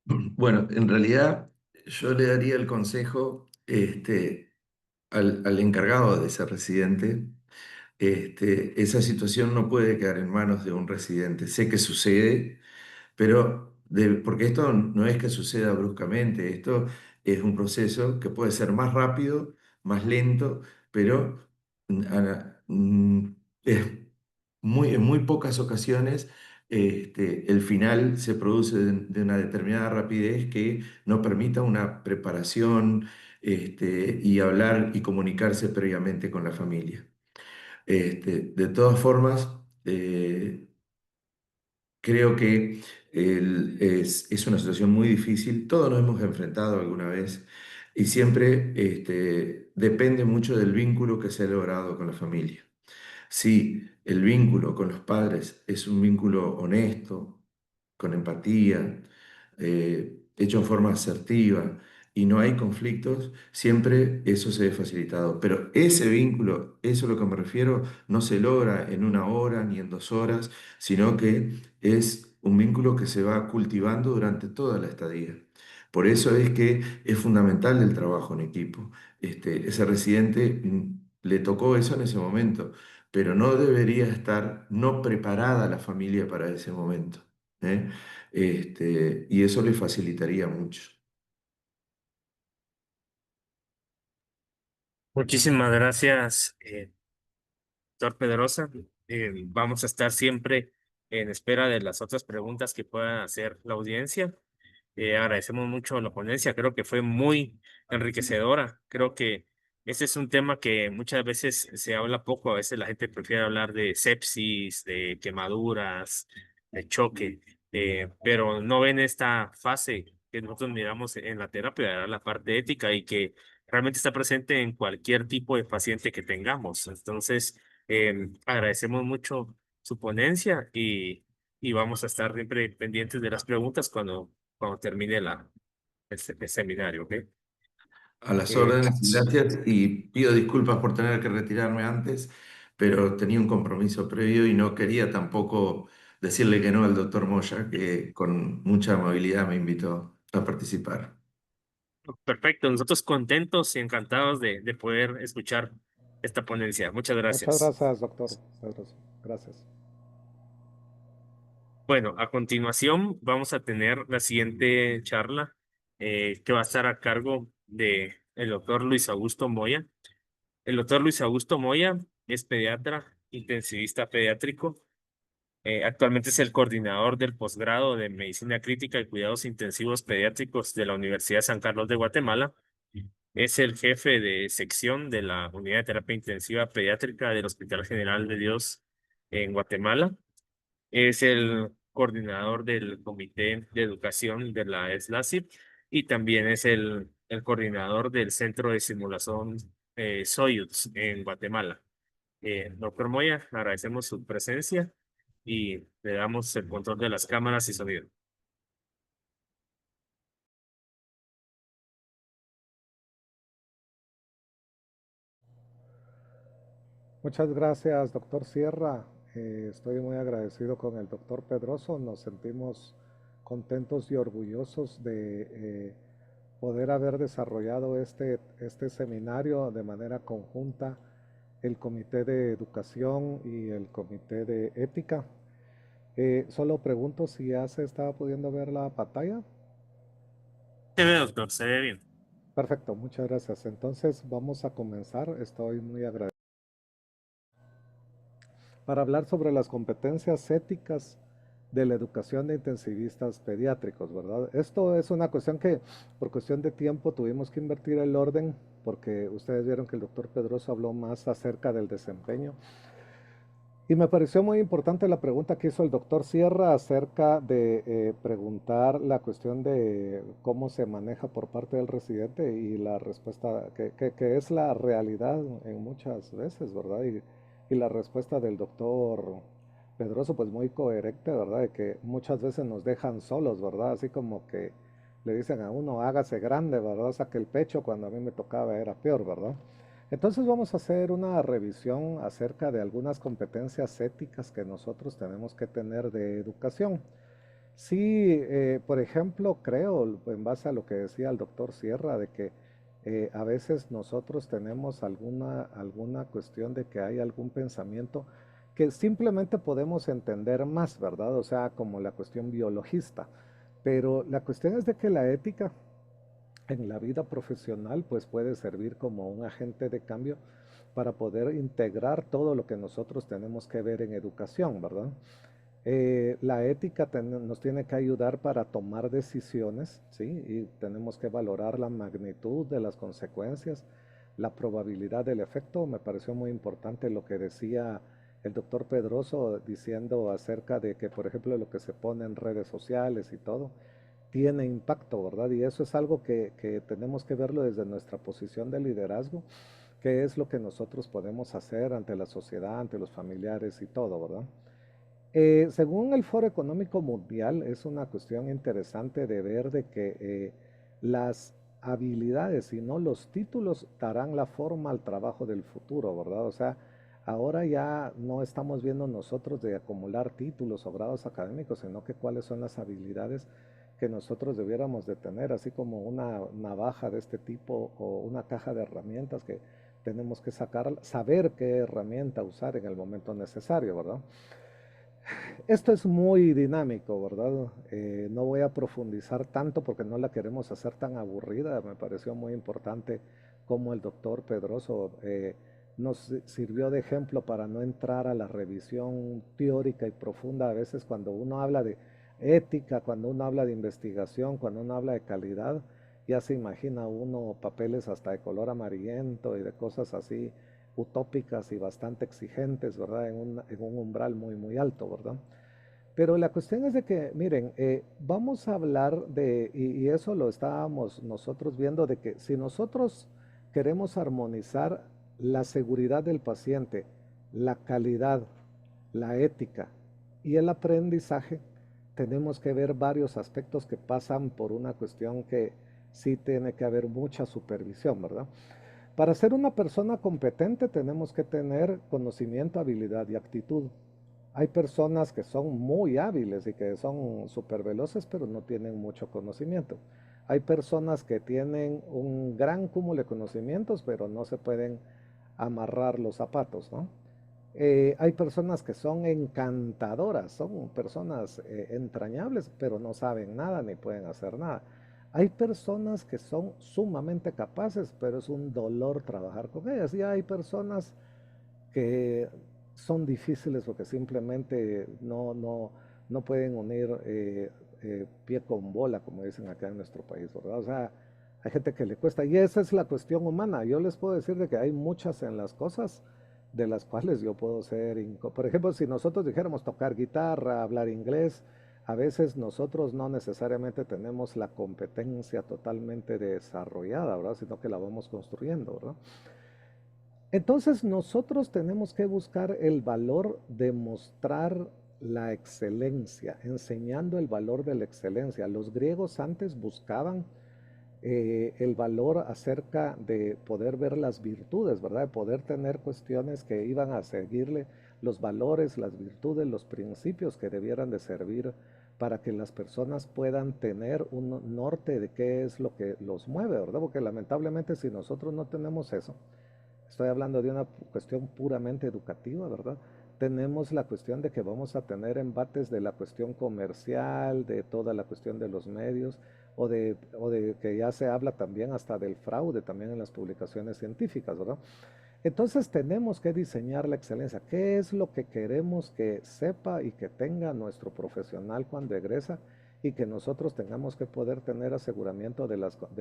Bueno, en realidad yo le daría el consejo al encargado de ese residente. Esa situación no puede quedar en manos de un residente. Sé que sucede, pero porque esto no es que suceda bruscamente, esto es un proceso que puede ser más rápido, más lento, pero es en muy pocas ocasiones el final se produce de una determinada rapidez que no permita una preparación y hablar y comunicarse previamente con la familia. De todas formas, creo que es una situación muy difícil. Todos nos hemos enfrentado alguna vez y siempre depende mucho del vínculo que se ha logrado con la familia. Si el vínculo con los padres es un vínculo honesto, con empatía, hecho en forma asertiva y no hay conflictos, siempre eso se ve facilitado. Pero ese vínculo, eso es a lo que me refiero, no se logra en una hora ni en 2 horas, sino que es un vínculo que se va cultivando durante toda la estadía. Por eso es que es fundamental el trabajo en equipo. Ese residente le tocó eso en ese momento, pero no debería estar no preparada la familia para ese momento. ¿Eh? Y eso le facilitaría mucho. Muchísimas gracias, doctor Pedrosa. Vamos a estar siempre en espera de las otras preguntas que puedan hacer la audiencia. Agradecemos mucho la ponencia, creo que fue muy enriquecedora. Creo que ese es un tema que muchas veces se habla poco, a veces la gente prefiere hablar de sepsis, de quemaduras, de choque, pero no ven esta fase que nosotros miramos en la terapia, la parte ética y que realmente está presente en cualquier tipo de paciente que tengamos. Entonces, agradecemos mucho su ponencia y vamos a estar siempre pendientes de las preguntas cuando termine el seminario, ¿ok? A las Eh, órdenes, gracias y pido disculpas por tener que retirarme antes, pero tenía un compromiso previo y no quería tampoco decirle que no al doctor Moya, que con mucha amabilidad me invitó a participar. Perfecto, nosotros contentos y encantados de poder escuchar esta ponencia. Muchas Muchas gracias. gracias, doctor Pedroso. Gracias. Bueno, a continuación vamos a tener la siguiente charla que va a estar a cargo de el doctor Luis Augusto Moya. El doctor Luis Augusto Moya es pediatra, intensivista pediátrico. Actualmente es el coordinador del posgrado de Medicina Crítica y Cuidados Intensivos Pediátricos de la Universidad San Carlos de Guatemala. Es el jefe de sección de la Unidad de Terapia Intensiva Pediátrica del Hospital General de Dios en Guatemala. Es el coordinador del Comité de Educación de la SLACIP y también es el coordinador del Centro de Simulación Soyuz en Guatemala. Doctor Moya, agradecemos su presencia y le damos el control de las cámaras y sonido. Muchas gracias, doctor Sierra. Estoy muy agradecido con el doctor Pedroso. Nos sentimos contentos y orgullosos de poder haber desarrollado este seminario de manera conjunta, el Comité de Educación y el Comité de Ética. Solo pregunto si ya se estaba pudiendo ver la pantalla. Se ve, doctor, se ve bien. Perfecto, muchas gracias. Entonces vamos a comenzar. Estoy muy agradecido para hablar sobre las competencias éticas de la educación de intensivistas pediátricos, ¿verdad? Esto es una cuestión que por cuestión de tiempo tuvimos que invertir el orden porque ustedes vieron que el doctor Pedroso habló más acerca del desempeño Y me pareció muy importante la pregunta que hizo el doctor Sierra acerca de preguntar la cuestión de cómo se maneja por parte del residente y la respuesta que es la realidad en muchas veces, ¿verdad? Y la respuesta del doctor Pedroso, pues muy coherente, ¿verdad? De que muchas veces nos dejan solos, ¿verdad? Así como que le dicen a uno, hágase grande, ¿verdad? Saque el pecho, cuando a mí me tocaba era peor, ¿verdad? Entonces vamos a hacer una revisión acerca de algunas competencias éticas que nosotros tenemos que tener de educación. Sí, por ejemplo, creo, en base a lo que decía el doctor Sierra, de que a veces nosotros tenemos alguna cuestión de que hay algún pensamiento que simplemente podemos entender más, ¿verdad? O sea, como la cuestión biologista. Pero la cuestión es de que la ética en la vida profesional pues puede servir como un agente de cambio para poder integrar todo lo que nosotros tenemos que ver en educación, ¿verdad? La ética nos tiene que ayudar para tomar decisiones, ¿sí? Y tenemos que valorar la magnitud de las consecuencias, la probabilidad del efecto. Me pareció muy importante lo que decía el doctor Pedroso diciendo acerca de que, por ejemplo, lo que se pone en redes sociales y todo, tiene impacto, ¿verdad? Y eso es algo que tenemos que verlo desde nuestra posición de liderazgo, qué es lo que nosotros podemos hacer ante la sociedad, ante los familiares y todo, ¿verdad? Según el Foro Económico Mundial, es una cuestión interesante de ver de que las habilidades y no los títulos darán la forma al trabajo del futuro, ¿verdad? O sea, ahora ya no estamos viendo nosotros de acumular títulos o grados académicos, sino que cuáles son las habilidades que nosotros debiéramos de tener, así como una navaja de este tipo o una caja de herramientas que tenemos que sacar, saber qué herramienta usar en el momento necesario, ¿verdad? Esto es muy dinámico, ¿verdad? No voy a profundizar tanto porque no la queremos hacer tan aburrida. Me pareció muy importante cómo el doctor Pedroso nos sirvió de ejemplo para no entrar a la revisión teórica y profunda. A veces cuando uno habla de ética, cuando uno habla de investigación, cuando uno habla de calidad, ya se imagina uno papeles hasta de color amarillento y de cosas así utópicas y bastante exigentes, ¿verdad? En un umbral muy, muy alto, ¿verdad? Pero la cuestión es de que, miren, vamos a hablar de, y eso lo estábamos nosotros viendo, de que si nosotros queremos armonizar la seguridad del paciente, la calidad, la ética y el aprendizaje, tenemos que ver varios aspectos que pasan por una cuestión que sí tiene que haber mucha supervisión, ¿verdad? Para ser una persona competente tenemos que tener conocimiento, habilidad y actitud. Hay personas que son muy hábiles y que son súper veloces, pero no tienen mucho conocimiento. Hay personas que tienen un gran cúmulo de conocimientos, pero no se pueden amarrar los zapatos, ¿no? Hay personas que son encantadoras, son personas entrañables, pero no saben nada ni pueden hacer nada. Hay personas que son sumamente capaces, pero es un dolor trabajar con ellas. Y hay personas que son difíciles porque simplemente no pueden unir pie con bola, como dicen acá en nuestro país, ¿verdad? O sea, hay gente que le cuesta, y esa es la cuestión humana. Yo les puedo decir de que hay muchas en las cosas de las cuales yo puedo ser, por ejemplo, si nosotros dijéramos tocar guitarra, hablar inglés, a veces nosotros no necesariamente tenemos la competencia totalmente desarrollada, ¿verdad? Sino que la vamos construyendo, ¿verdad? Entonces nosotros tenemos que buscar el valor de mostrar la excelencia, enseñando el valor de la excelencia. Los griegos antes buscaban el valor acerca de poder ver las virtudes, ¿verdad? De poder tener cuestiones que iban a seguirle los valores, las virtudes, los principios que debieran de servir para que las personas puedan tener un norte de qué es lo que los mueve, ¿verdad? Porque lamentablemente si nosotros no tenemos eso, estoy hablando de una cuestión puramente educativa, ¿verdad? Tenemos la cuestión de que vamos a tener embates de la cuestión comercial, de toda la cuestión de los medios, o de que ya se habla también hasta del fraude también en las publicaciones científicas, ¿verdad? Entonces tenemos que diseñar la excelencia. ¿Qué es lo que queremos que sepa y que tenga nuestro profesional cuando egresa y que nosotros tengamos que poder tener aseguramiento de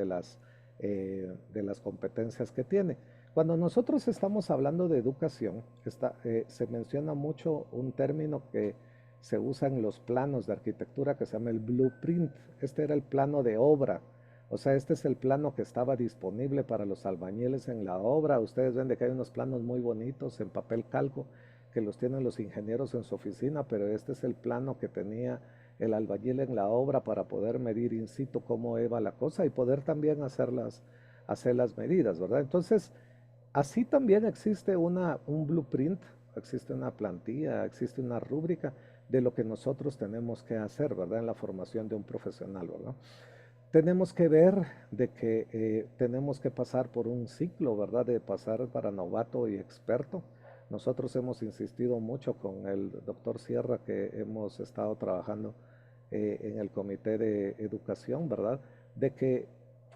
las de las competencias que tiene. Cuando nosotros estamos hablando de educación, se menciona mucho un término que se usa en los planos de arquitectura que se llama el blueprint. Este era el plano de obra. O sea, este es el plano que estaba disponible para los albañiles en la obra. Ustedes ven de que hay unos planos muy bonitos en papel calco que los tienen los ingenieros en su oficina, pero este es el plano que tenía el albañil en la obra para poder medir in situ cómo iba la cosa y poder también hacer las medidas, ¿verdad? Entonces, así también existe un blueprint, existe una plantilla, existe una rúbrica de lo que nosotros tenemos que hacer, ¿verdad? En la formación de un profesional, ¿verdad? Tenemos que ver de que tenemos que pasar por un ciclo, ¿verdad? De pasar para novato y experto. Nosotros hemos insistido mucho con el doctor Sierra que hemos estado trabajando en el comité de educación, ¿verdad? De que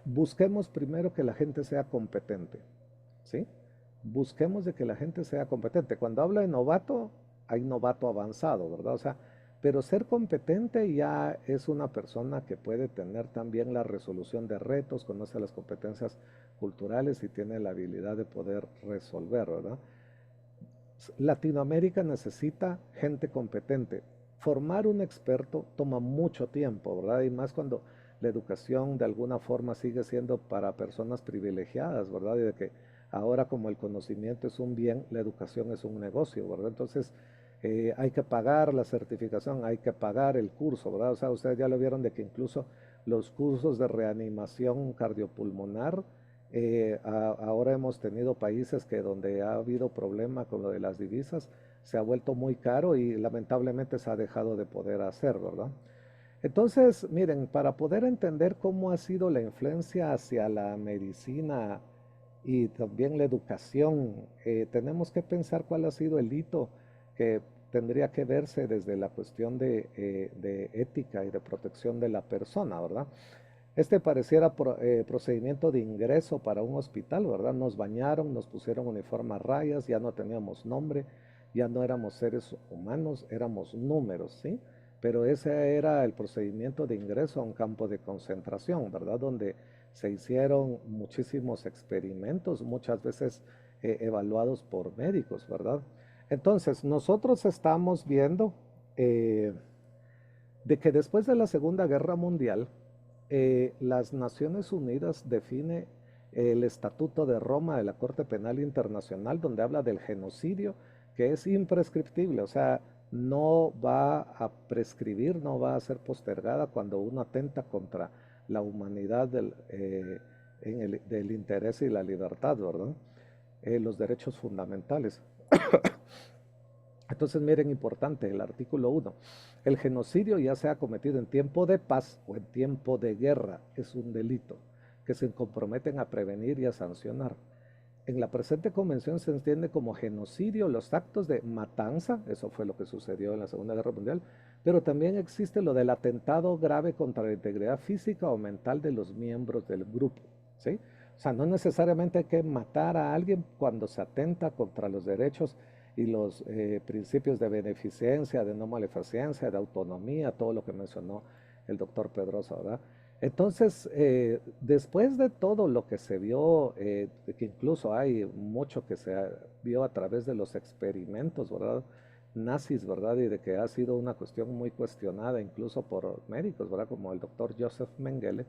busquemos primero que la gente sea competente, ¿sí? Busquemos de que la gente sea competente. Cuando habla de novato, hay novato avanzado, ¿verdad? O sea, pero ser competente ya es una persona que puede tener también la resolución de retos, conoce las competencias culturales y tiene la habilidad de poder resolver, ¿verdad? Latinoamérica necesita gente competente. Formar un experto toma mucho tiempo, ¿verdad? Y más cuando la educación de alguna forma sigue siendo para personas privilegiadas, ¿verdad? Y de que ahora como el conocimiento es un bien, la educación es un negocio, ¿verdad? Entonces hay que pagar la certificación, hay que pagar el curso, ¿verdad? O sea, ustedes ya lo vieron de que incluso los cursos de reanimación cardiopulmonar, ahora hemos tenido países que donde ha habido problema con lo de las divisas, se ha vuelto muy caro y lamentablemente se ha dejado de poder hacer, ¿verdad? Entonces, miren, para poder entender cómo ha sido la influencia hacia la medicina y también la educación, tenemos que pensar cuál ha sido el hito que tendría que verse desde la cuestión de ética y de protección de la persona, ¿verdad? Este pareciera procedimiento de ingreso para un hospital, ¿verdad? Nos bañaron, nos pusieron uniforme a rayas, ya no teníamos nombre, ya no éramos seres humanos, éramos números, ¿sí? Pero ese era el procedimiento de ingreso a un campo de concentración, ¿verdad? Donde se hicieron muchísimos experimentos, muchas veces evaluados por médicos, ¿verdad? Entonces, nosotros estamos viendo de que después de la Segunda Guerra Mundial, las Naciones Unidas define el Estatuto de Roma de la Corte Penal Internacional, donde habla del genocidio, que es imprescriptible, o sea, no va a prescribir, no va a ser postergada cuando uno atenta contra la humanidad del interés y la libertad, ¿verdad? Los derechos fundamentales. Entonces, miren, importante, el artículo 1. El genocidio, ya sea cometido en tiempo de paz o en tiempo de guerra, es un delito que se comprometen a prevenir y a sancionar. En la presente convención se entiende como genocidio los actos de matanza, eso fue lo que sucedió en la Segunda Guerra Mundial, pero también existe lo del atentado grave contra la integridad física o mental de los miembros del grupo, ¿sí? O sea, no necesariamente hay que matar a alguien cuando se atenta contra los derechos y los principios de beneficencia, de no maleficencia, de autonomía, todo lo que mencionó el doctor Pedrosa, ¿verdad? Entonces, después de todo lo que se vio, que incluso hay mucho que se vio a través de los experimentos, ¿verdad? Nazis, ¿verdad? Y de que ha sido una cuestión muy cuestionada incluso por médicos, ¿verdad? Como el doctor Joseph Mengele.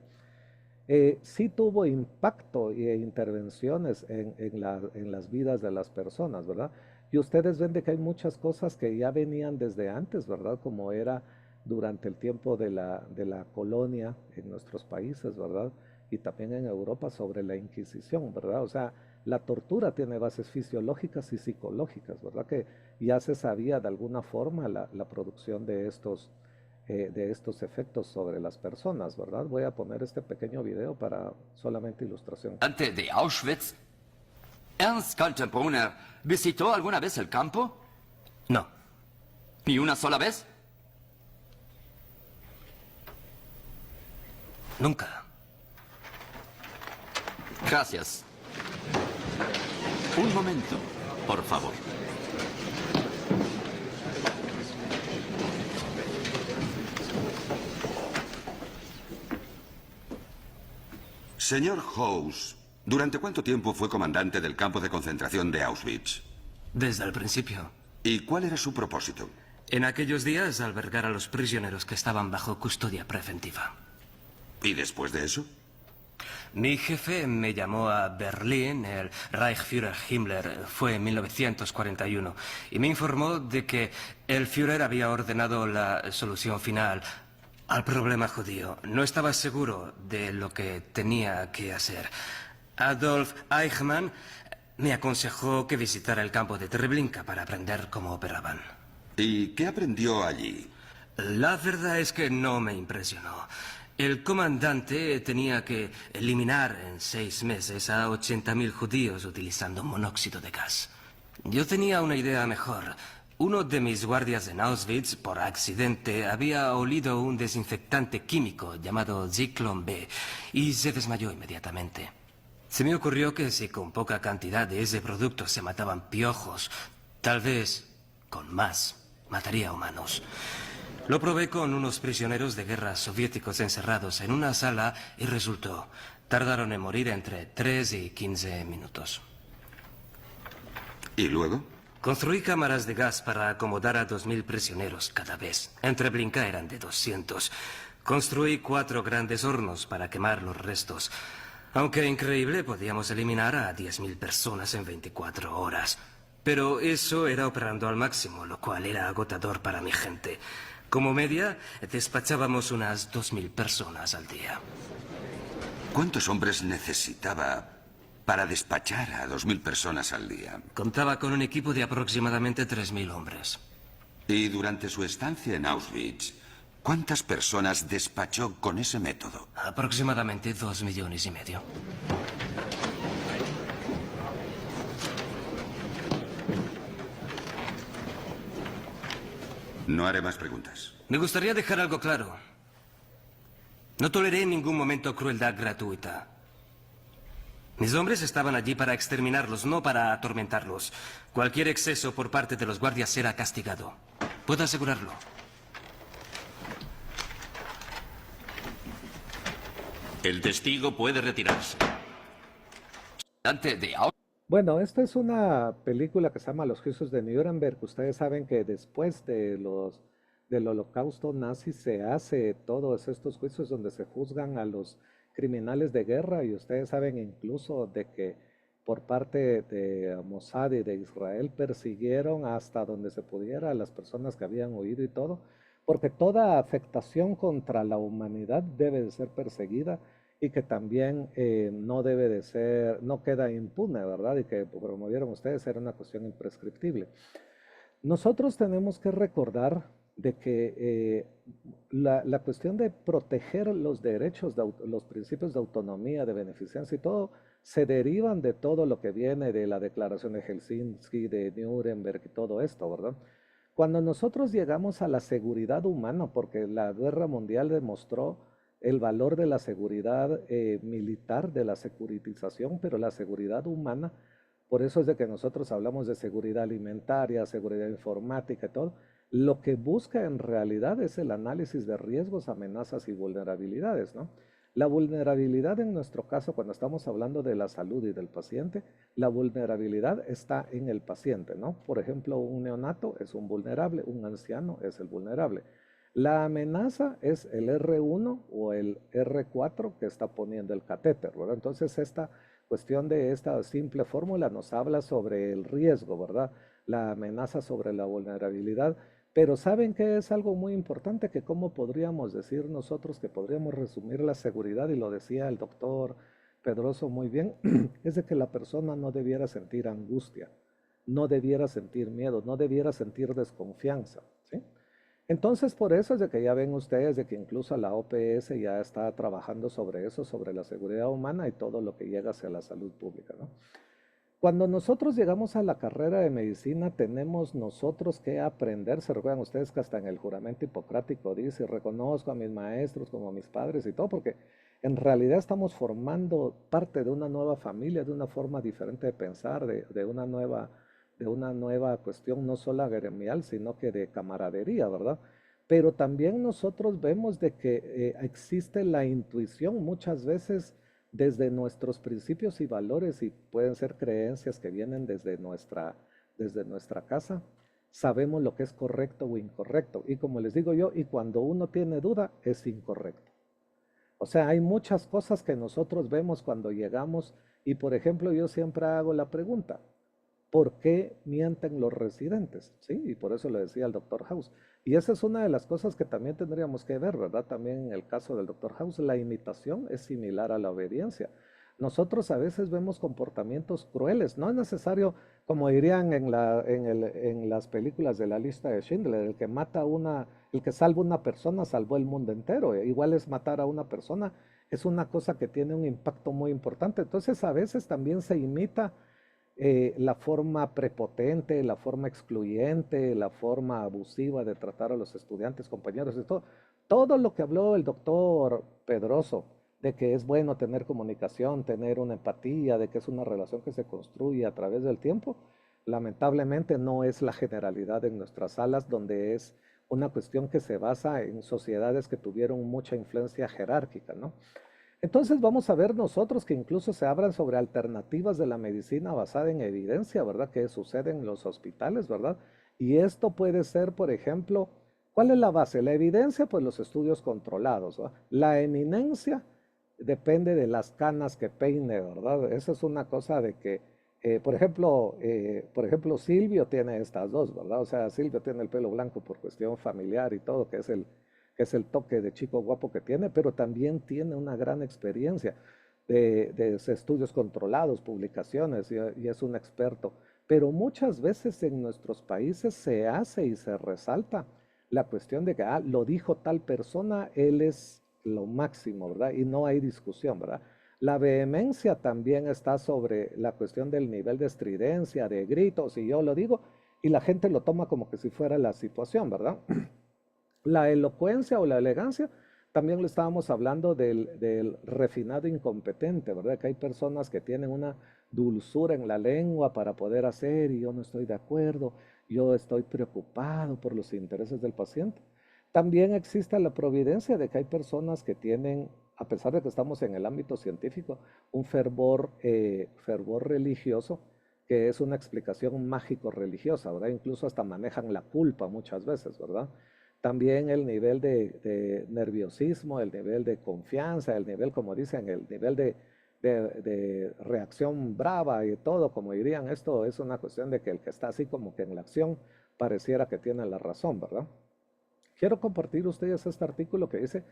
Sí tuvo impacto e intervenciones en las vidas de las personas, ¿verdad? Y ustedes ven de que hay muchas cosas que ya venían desde antes, ¿verdad? Como era durante el tiempo de la colonia en nuestros países, ¿verdad? Y también en Europa sobre la Inquisición, ¿verdad? O sea, la tortura tiene bases fisiológicas y psicológicas, ¿verdad? Que ya se sabía de alguna forma la producción de estos efectos sobre las personas, ¿verdad? Voy a poner este pequeño video para solamente ilustración. Antes de Auschwitz, Ernst Kaltenbrunner visitó alguna vez el campo? No. ¿Ni una sola vez? Nunca. Gracias. Un momento, por favor. Señor House, ¿durante cuánto tiempo fue comandante del campo de concentración de Auschwitz? Desde el principio. ¿Y cuál era su propósito? En aquellos días, albergar a los prisioneros que estaban bajo custodia preventiva. ¿Y después de eso? Mi jefe me llamó a Berlín, el Reichsführer Himmler, fue en 1941, y me informó de que el Führer había ordenado la solución final al problema judío. No estaba seguro de lo que tenía que hacer. Adolf Eichmann me aconsejó que visitara el campo de Treblinka para aprender cómo operaban. ¿Y qué aprendió allí? La verdad es que no me impresionó. El comandante tenía que eliminar en 6 meses a 80.000 judíos utilizando monóxido de gas. Yo tenía una idea mejor. Uno de mis guardias en Auschwitz, por accidente, había olido un desinfectante químico llamado Zyklon B y se desmayó inmediatamente. Se me ocurrió que si con poca cantidad de ese producto se mataban piojos, tal vez con más mataría humanos. Lo probé con unos prisioneros de guerra soviéticos encerrados en una sala y resultó. Tardaron en morir entre 3 y 15 minutos. ¿Y luego? Construí cámaras de gas para acomodar a 2.000 prisioneros cada vez. En Treblinka eran de 200. Construí 4 grandes hornos para quemar los restos. Aunque increíble, podíamos eliminar a 10.000 personas en 24 horas. Pero eso era operando al máximo, lo cual era agotador para mi gente. Como media, despachábamos unas 2.000 personas al día. ¿Cuántos hombres necesitaba para despachar a 2.000 personas al día? Contaba con un equipo de aproximadamente 3.000 hombres. Y durante su estancia en Auschwitz, ¿cuántas personas despachó con ese método? Aproximadamente 2,5 millones. No haré más preguntas. Me gustaría dejar algo claro. No toleré en ningún momento crueldad gratuita. Mis hombres estaban allí para exterminarlos, no para atormentarlos. Cualquier exceso por parte de los guardias será castigado. Puedo asegurarlo. El testigo puede retirarse. Antes de Bueno, esta es una película que se llama Los Juicios de Nuremberg. Ustedes saben que después del holocausto nazi se hace todos estos juicios donde se juzgan a los criminales de guerra, y ustedes saben incluso de que por parte de Mossad y de Israel persiguieron hasta donde se pudiera a las personas que habían huido y todo, porque toda afectación contra la humanidad debe de ser perseguida y que también no debe de ser, no queda impune, ¿verdad? Y que promovieron ustedes era una cuestión imprescriptible. Nosotros tenemos que recordar de que la cuestión de proteger los derechos, los principios de autonomía, de beneficencia y todo, se derivan de todo lo que viene de la Declaración de Helsinki, de Nuremberg y todo esto, ¿verdad? Cuando nosotros llegamos a la seguridad humana, porque la guerra mundial demostró el valor de la seguridad militar, de la securitización, pero la seguridad humana, por eso es de que nosotros hablamos de seguridad alimentaria, seguridad informática y todo, lo que busca en realidad es el análisis de riesgos, amenazas y vulnerabilidades, ¿no? La vulnerabilidad en nuestro caso, cuando estamos hablando de la salud y del paciente, la vulnerabilidad está en el paciente, ¿no? Por ejemplo, un neonato es un vulnerable, un anciano es el vulnerable. La amenaza es el R1 o el R4 que está poniendo el catéter, ¿verdad? Entonces esta cuestión de esta simple fórmula nos habla sobre el riesgo, ¿verdad? La amenaza sobre la vulnerabilidad. Pero ¿saben qué es algo muy importante? Que cómo podríamos decir nosotros que podríamos resumir la seguridad, y lo decía el doctor Pedroso muy bien, es de que la persona no debiera sentir angustia, no debiera sentir miedo, no debiera sentir desconfianza, ¿sí? Entonces, por eso es de que ya ven ustedes de que incluso la OPS ya está trabajando sobre eso, sobre la seguridad humana y todo lo que llega hacia la salud pública, ¿no? Cuando nosotros llegamos a la carrera de medicina, tenemos nosotros que aprender. Se recuerdan ustedes que hasta en el juramento hipocrático dice, reconozco a mis maestros como a mis padres y todo, porque en realidad estamos formando parte de una nueva familia, de una forma diferente de pensar, de una nueva cuestión, no solo gremial, sino que de camaradería, ¿verdad? Pero también nosotros vemos de que existe la intuición muchas veces desde nuestros principios y valores, y pueden ser creencias que vienen desde nuestra casa, sabemos lo que es correcto o incorrecto. Y como les digo yo, y cuando uno tiene duda, es incorrecto. O sea, hay muchas cosas que nosotros vemos cuando llegamos y, por ejemplo, yo siempre hago la pregunta, ¿por qué mienten los residentes? ¿Sí? Y por eso le decía al doctor House. Y esa es una de las cosas que también tendríamos que ver, ¿verdad? También en el caso del doctor House, la imitación es similar a la obediencia. Nosotros a veces vemos comportamientos crueles. No es necesario, como dirían en las películas de la lista de Schindler, el que salva una persona salvó el mundo entero. Igual es matar a una persona, es una cosa que tiene un impacto muy importante. Entonces a veces también se imita la forma prepotente, la forma excluyente, la forma abusiva de tratar a los estudiantes, compañeros, y todo lo que habló el doctor Pedroso, de que es bueno tener comunicación, tener una empatía, de que es una relación que se construye a través del tiempo, lamentablemente no es la generalidad en nuestras salas, donde es una cuestión que se basa en sociedades que tuvieron mucha influencia jerárquica, ¿no? Entonces vamos a ver nosotros que incluso se abran sobre alternativas de la medicina basada en evidencia, ¿verdad? Que sucede en los hospitales, ¿verdad? Y esto puede ser, por ejemplo, ¿cuál es la base? La evidencia, pues los estudios controlados, ¿verdad? La eminencia depende de las canas que peine, ¿verdad? Esa es una cosa de que, por ejemplo, Silvio tiene estas dos, ¿verdad? O sea, Silvio tiene el pelo blanco por cuestión familiar y todo, que es el toque de chico guapo que tiene, pero también tiene una gran experiencia de estudios controlados, publicaciones, y es un experto. Pero muchas veces en nuestros países se hace y se resalta la cuestión de que, lo dijo tal persona, él es lo máximo, ¿verdad? Y no hay discusión, ¿verdad? La vehemencia también está sobre la cuestión del nivel de estridencia, de gritos, y yo lo digo, y la gente lo toma como que si fuera la situación, ¿verdad? La elocuencia o la elegancia, también le estábamos hablando del refinado incompetente, ¿verdad? Que hay personas que tienen una dulzura en la lengua para poder hacer y yo no estoy de acuerdo, yo estoy preocupado por los intereses del paciente. También existe la providencia de que hay personas que tienen, a pesar de que estamos en el ámbito científico, un fervor religioso, que es una explicación mágico-religiosa, ¿verdad? Incluso hasta manejan la culpa muchas veces, ¿verdad? También el nivel de nerviosismo, el nivel de confianza, el nivel, como dicen, el nivel de reacción brava y todo, como dirían, esto es una cuestión de que el que está así como que en la acción pareciera que tiene la razón, ¿verdad? Quiero compartir ustedes este artículo que dice,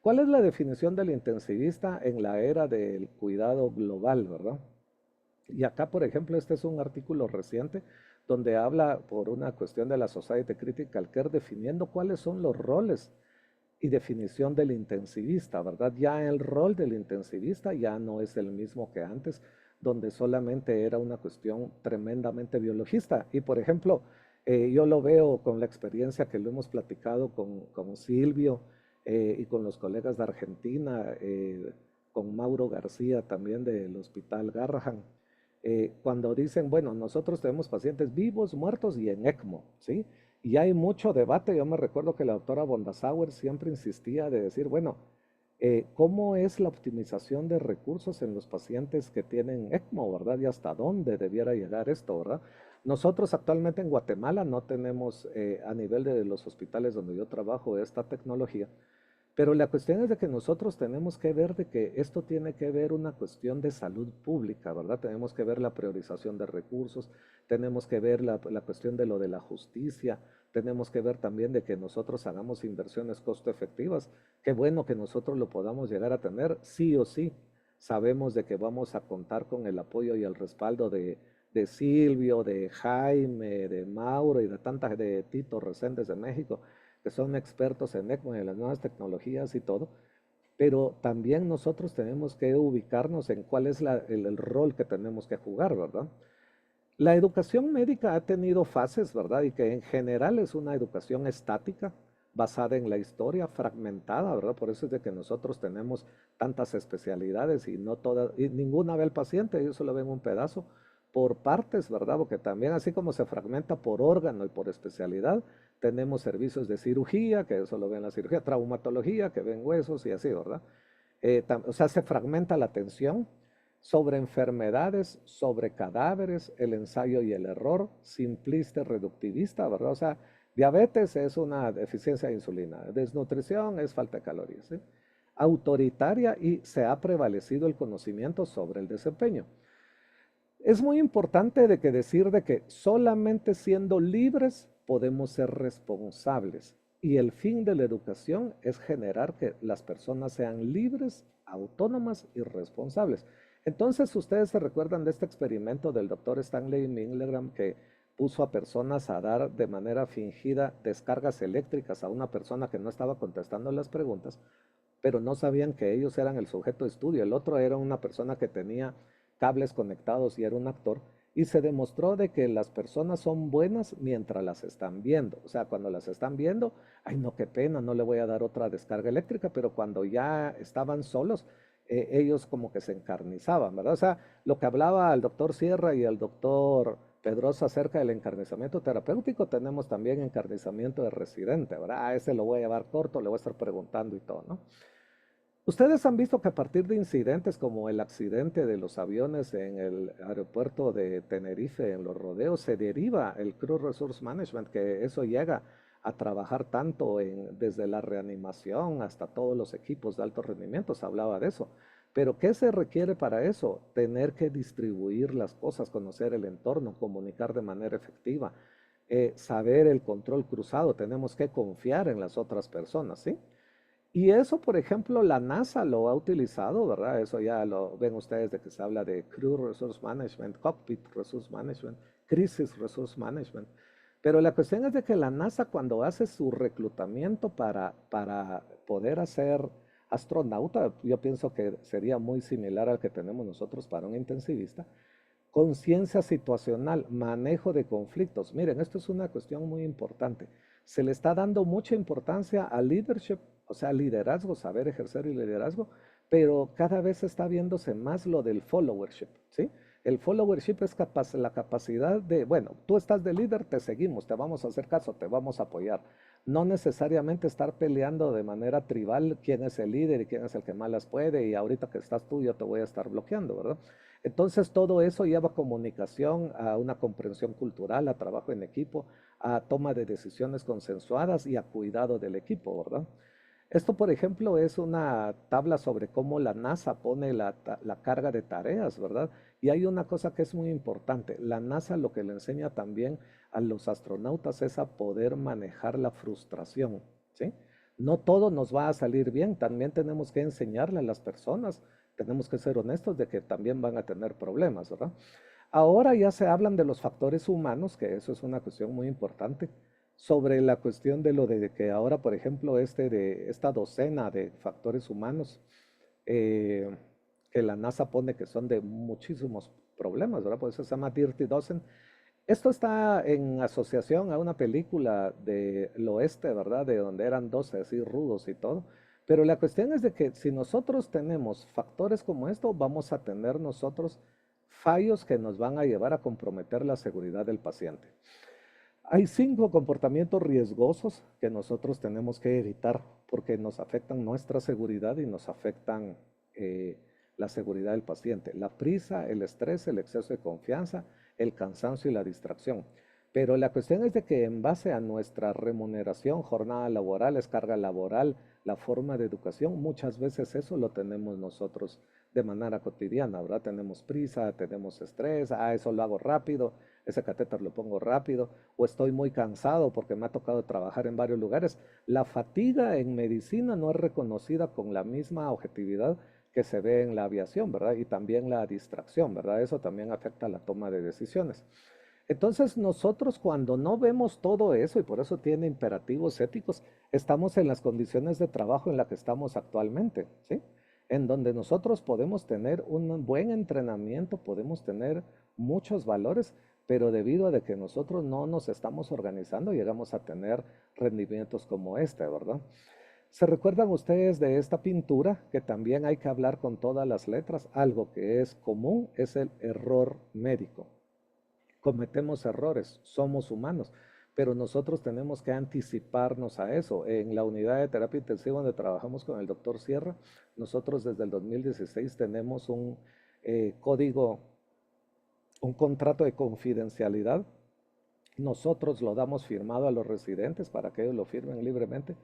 ¿cuál es la definición del intensivista en la era del cuidado global, verdad? Y acá, por ejemplo, este es un artículo reciente donde habla por una cuestión de la Society Critical Care definiendo cuáles son los roles y definición del intensivista, ¿verdad? Ya el rol del intensivista ya no es el mismo que antes, donde solamente era una cuestión tremendamente biologista. Y por ejemplo, yo lo veo con la experiencia que lo hemos platicado con Silvio y con los colegas de Argentina, con Mauro García también del Hospital Garrahan, cuando dicen, bueno, nosotros tenemos pacientes vivos, muertos y en ECMO, ¿sí? Y hay mucho debate. Yo me recuerdo que la doctora Bondasauer siempre insistía de decir, bueno, ¿cómo es la optimización de recursos en los pacientes que tienen ECMO, verdad? Y hasta dónde debiera llegar esto, ¿verdad? Nosotros actualmente en Guatemala no tenemos, a nivel de los hospitales donde yo trabajo, esta tecnología. Pero la cuestión es de que nosotros tenemos que ver de que esto tiene que ver una cuestión de salud pública, ¿verdad? Tenemos que ver la priorización de recursos, tenemos que ver la cuestión de lo de la justicia, tenemos que ver también de que nosotros hagamos inversiones costo efectivas. Qué bueno que nosotros lo podamos llegar a tener, sí o sí. Sabemos de que vamos a contar con el apoyo y el respaldo de Silvio, de Jaime, de Mauro y de Tito Reséndez de México, que son expertos en ECMO y en las nuevas tecnologías y todo, pero también nosotros tenemos que ubicarnos en cuál es el rol que tenemos que jugar, ¿verdad? La educación médica ha tenido fases, ¿verdad? Y que en general es una educación estática, basada en la historia, fragmentada, ¿verdad? Por eso es de que nosotros tenemos tantas especialidades y no todas, y ninguna ve al paciente, ellos solo ven un pedazo por partes, ¿verdad? Porque también así como se fragmenta por órgano y por especialidad, tenemos servicios de cirugía, que eso lo ven la cirugía, traumatología, que ven huesos y así, ¿verdad? o sea, se fragmenta la atención sobre enfermedades, sobre cadáveres, el ensayo y el error, simplista y reductivista, ¿verdad? O sea, diabetes es una deficiencia de insulina, desnutrición es falta de calorías, ¿sí? Autoritaria y se ha prevalecido el conocimiento sobre el desempeño. Es muy importante de que decir de que solamente siendo libres podemos ser responsables y el fin de la educación es generar que las personas sean libres, autónomas y responsables. Entonces, ustedes se recuerdan de este experimento del doctor Stanley Milgram que puso a personas a dar de manera fingida descargas eléctricas a una persona que no estaba contestando las preguntas, pero no sabían que ellos eran el sujeto de estudio. El otro era una persona que tenía cables conectados y era un actor. Y se demostró de que las personas son buenas mientras las están viendo. O sea, cuando las están viendo, ay no, qué pena, no le voy a dar otra descarga eléctrica, pero cuando ya estaban solos, ellos como que se encarnizaban, ¿verdad? O sea, lo que hablaba el doctor Sierra y el doctor Pedrosa acerca del encarnizamiento terapéutico, tenemos también encarnizamiento de residente, ¿verdad? A ese lo voy a llevar corto, le voy a estar preguntando y todo, ¿no? Ustedes han visto que a partir de incidentes como el accidente de los aviones en el aeropuerto de Tenerife, en los rodeos, se deriva el Crew Resource Management, que eso llega a trabajar tanto desde la reanimación hasta todos los equipos de alto rendimiento, se hablaba de eso. Pero ¿qué se requiere para eso? Tener que distribuir las cosas, conocer el entorno, comunicar de manera efectiva, saber el control cruzado, tenemos que confiar en las otras personas, ¿sí? Y eso, por ejemplo, la NASA lo ha utilizado, ¿verdad? Eso ya lo ven ustedes de que se habla de Crew Resource Management, Cockpit Resource Management, Crisis Resource Management. Pero la cuestión es de que la NASA cuando hace su reclutamiento para poder hacer astronauta, yo pienso que sería muy similar al que tenemos nosotros para un intensivista, conciencia situacional, manejo de conflictos. Miren, esto es una cuestión muy importante. Se le está dando mucha importancia al leadership, o sea, liderazgo, saber ejercer el liderazgo, pero cada vez está viéndose más lo del followership, ¿sí? El followership es la capacidad de, bueno, tú estás de líder, te seguimos, te vamos a hacer caso, te vamos a apoyar. No necesariamente estar peleando de manera tribal quién es el líder y quién es el que más las puede y ahorita que estás tú yo te voy a estar bloqueando, ¿verdad? Entonces todo eso lleva a comunicación, a una comprensión cultural, a trabajo en equipo, a toma de decisiones consensuadas y a cuidado del equipo, ¿verdad? Esto, por ejemplo, es una tabla sobre cómo la NASA pone la carga de tareas, ¿verdad? Y hay una cosa que es muy importante. La NASA lo que le enseña también a los astronautas es a poder manejar la frustración, ¿sí? No todo nos va a salir bien, también tenemos que enseñarle a las personas, tenemos que ser honestos de que también van a tener problemas, ¿verdad? Ahora ya se hablan de los factores humanos, que eso es una cuestión muy importante, sobre la cuestión de lo de que ahora, por ejemplo, de esta docena de factores humanos eh, que la NASA pone que son de muchísimos problemas, ¿verdad? Por eso se llama Dirty Dozen. Esto está en asociación a una película del oeste, ¿verdad? De donde eran 12 así rudos y todo. Pero la cuestión es de que si nosotros tenemos factores como esto, vamos a tener nosotros fallos que nos van a llevar a comprometer la seguridad del paciente. Hay 5 comportamientos riesgosos que nosotros tenemos que evitar porque nos afectan nuestra seguridad y nos afectan la seguridad del paciente. La prisa, el estrés, el exceso de confianza, el cansancio y la distracción. Pero la cuestión es de que en base a nuestra remuneración, jornada laboral, carga laboral, la forma de educación, muchas veces eso lo tenemos nosotros de manera cotidiana, ¿verdad? Tenemos prisa, tenemos estrés, eso lo hago rápido, ese catéter lo pongo rápido, o estoy muy cansado porque me ha tocado trabajar en varios lugares. La fatiga en medicina no es reconocida con la misma objetividad que se ve en la aviación, ¿verdad? Y también la distracción, ¿verdad? Eso también afecta la toma de decisiones. Entonces nosotros cuando no vemos todo eso, y por eso tiene imperativos éticos, estamos en las condiciones de trabajo en las que estamos actualmente, ¿sí? En donde nosotros podemos tener un buen entrenamiento, podemos tener muchos valores, pero debido a de que nosotros no nos estamos organizando, llegamos a tener rendimientos como este, ¿verdad? ¿Se recuerdan ustedes de esta pintura que también hay que hablar con todas las letras? Algo que es común es el error médico. Cometemos errores, somos humanos, pero nosotros tenemos que anticiparnos a eso. En la unidad de terapia intensiva donde trabajamos con el doctor Sierra, nosotros desde el 2016 tenemos un código, un contrato de confidencialidad. Nosotros lo damos firmado a los residentes para que ellos lo firmen libremente,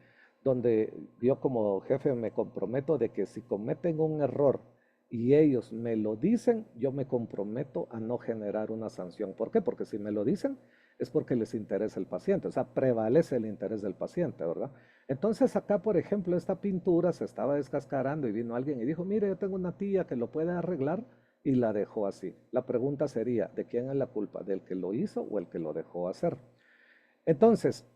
donde yo como jefe me comprometo de que si cometen un error y ellos me lo dicen, yo me comprometo a no generar una sanción. ¿Por qué? Porque si me lo dicen es porque les interesa el paciente, o sea, prevalece el interés del paciente, ¿verdad? Entonces acá, por ejemplo, esta pintura se estaba descascarando y vino alguien y dijo, mire, yo tengo una tía que lo puede arreglar, y la dejó así. La pregunta sería, ¿de quién es la culpa? ¿Del que lo hizo o el que lo dejó hacer? Entonces,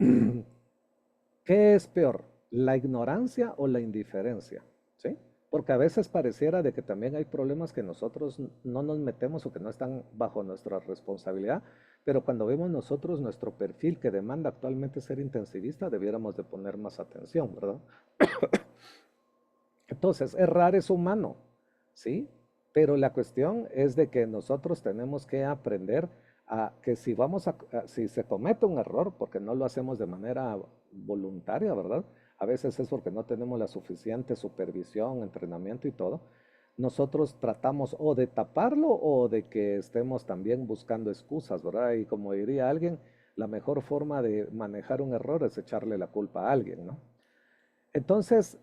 ¿qué es peor? ¿La ignorancia o la indiferencia? ¿Sí? Porque a veces pareciera de que también hay problemas que nosotros no nos metemos o que no están bajo nuestra responsabilidad, pero cuando vemos nosotros nuestro perfil que demanda actualmente ser intensivista, debiéramos de poner más atención, ¿verdad? Entonces, errar es humano, ¿sí? Pero la cuestión es de que nosotros tenemos que aprender a que si se comete un error, porque no lo hacemos de manera voluntaria, ¿verdad? A veces es porque no tenemos la suficiente supervisión, entrenamiento y todo. Nosotros tratamos o de taparlo o de que estemos también buscando excusas, ¿verdad? Y como diría alguien, la mejor forma de manejar un error es echarle la culpa a alguien, ¿no? Entonces,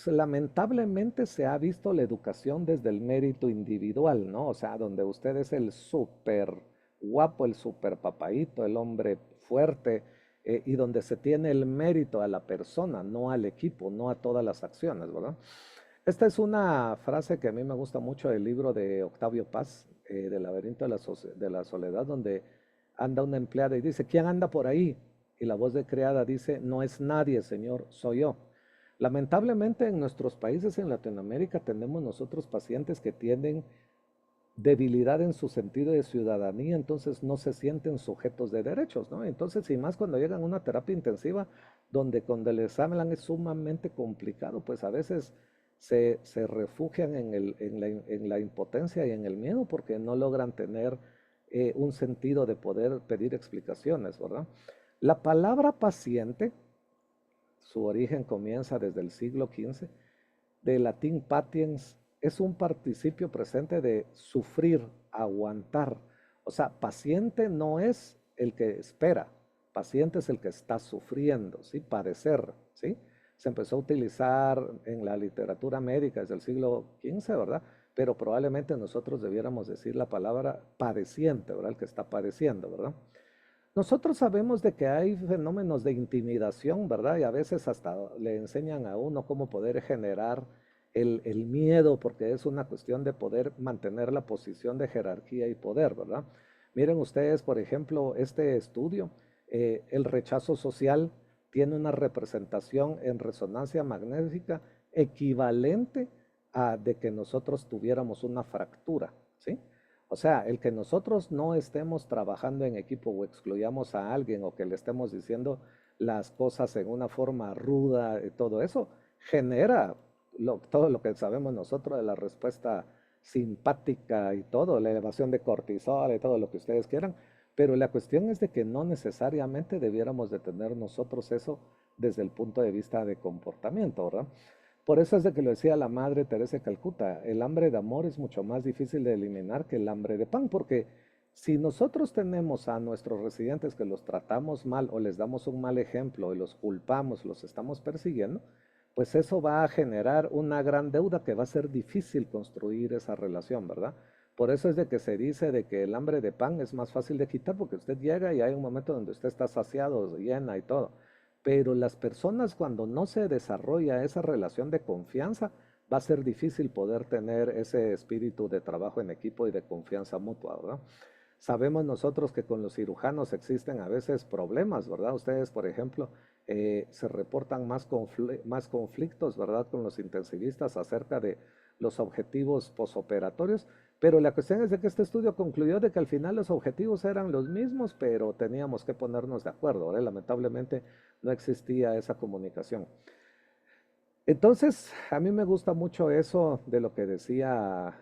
lamentablemente se ha visto la educación desde el mérito individual, ¿no? O sea, donde usted es el súper guapo, el súper papaíto, el hombre fuerte, y donde se tiene el mérito a la persona, no al equipo, no a todas las acciones, ¿verdad? Esta es una frase que a mí me gusta mucho del libro de Octavio Paz, del laberinto de la soledad, donde anda una empleada y dice, ¿quién anda por ahí? Y la voz de criada dice, no es nadie, señor, soy yo. Lamentablemente en nuestros países en Latinoamérica tenemos nosotros pacientes que tienen debilidad en su sentido de ciudadanía, entonces no se sienten sujetos de derechos, ¿no? Entonces, y más cuando llegan a una terapia intensiva, donde cuando el examen es sumamente complicado, pues a veces se refugian en la impotencia y en el miedo porque no logran tener un sentido de poder pedir explicaciones, ¿verdad? La palabra paciente, su origen comienza desde el siglo XV, del latín patiens, es un participio presente de sufrir, aguantar. O sea, paciente no es el que espera, paciente es el que está sufriendo, ¿sí? Padecer, ¿sí? Se empezó a utilizar en la literatura médica desde el siglo XV, ¿verdad? Pero probablemente nosotros debiéramos decir la palabra padeciente, ¿verdad? El que está padeciendo, ¿verdad? Nosotros sabemos de que hay fenómenos de intimidación, ¿verdad? Y a veces hasta le enseñan a uno cómo poder generar el miedo, porque es una cuestión de poder mantener la posición de jerarquía y poder, ¿verdad? Miren ustedes, por ejemplo, este estudio, el rechazo social tiene una representación en resonancia magnética equivalente a de que nosotros tuviéramos una fractura, ¿sí? O sea, el que nosotros no estemos trabajando en equipo o excluyamos a alguien o que le estemos diciendo las cosas en una forma ruda y todo eso, genera todo lo que sabemos nosotros de la respuesta simpática y todo, la elevación de cortisol y todo lo que ustedes quieran, pero la cuestión es de que no necesariamente debiéramos de tener nosotros eso desde el punto de vista de comportamiento, ¿verdad? Por eso es de que lo decía la madre Teresa de Calcuta, el hambre de amor es mucho más difícil de eliminar que el hambre de pan, porque si nosotros tenemos a nuestros residentes que los tratamos mal o les damos un mal ejemplo y los culpamos, los estamos persiguiendo, pues eso va a generar una gran deuda que va a ser difícil construir esa relación, ¿verdad? Por eso es de que se dice de que el hambre de pan es más fácil de quitar porque usted llega y hay un momento donde usted está saciado, llena y todo. Pero las personas cuando no se desarrolla esa relación de confianza, va a ser difícil poder tener ese espíritu de trabajo en equipo y de confianza mutua, ¿verdad? Sabemos nosotros que con los cirujanos existen a veces problemas, ¿verdad? Ustedes, por ejemplo, se reportan más conflictos, ¿verdad? Con los intensivistas acerca de los objetivos posoperatorios, pero la cuestión es de que este estudio concluyó de que al final los objetivos eran los mismos, pero teníamos que ponernos de acuerdo, ¿verdad? Lamentablemente no existía esa comunicación. Entonces, a mí me gusta mucho eso de lo que decía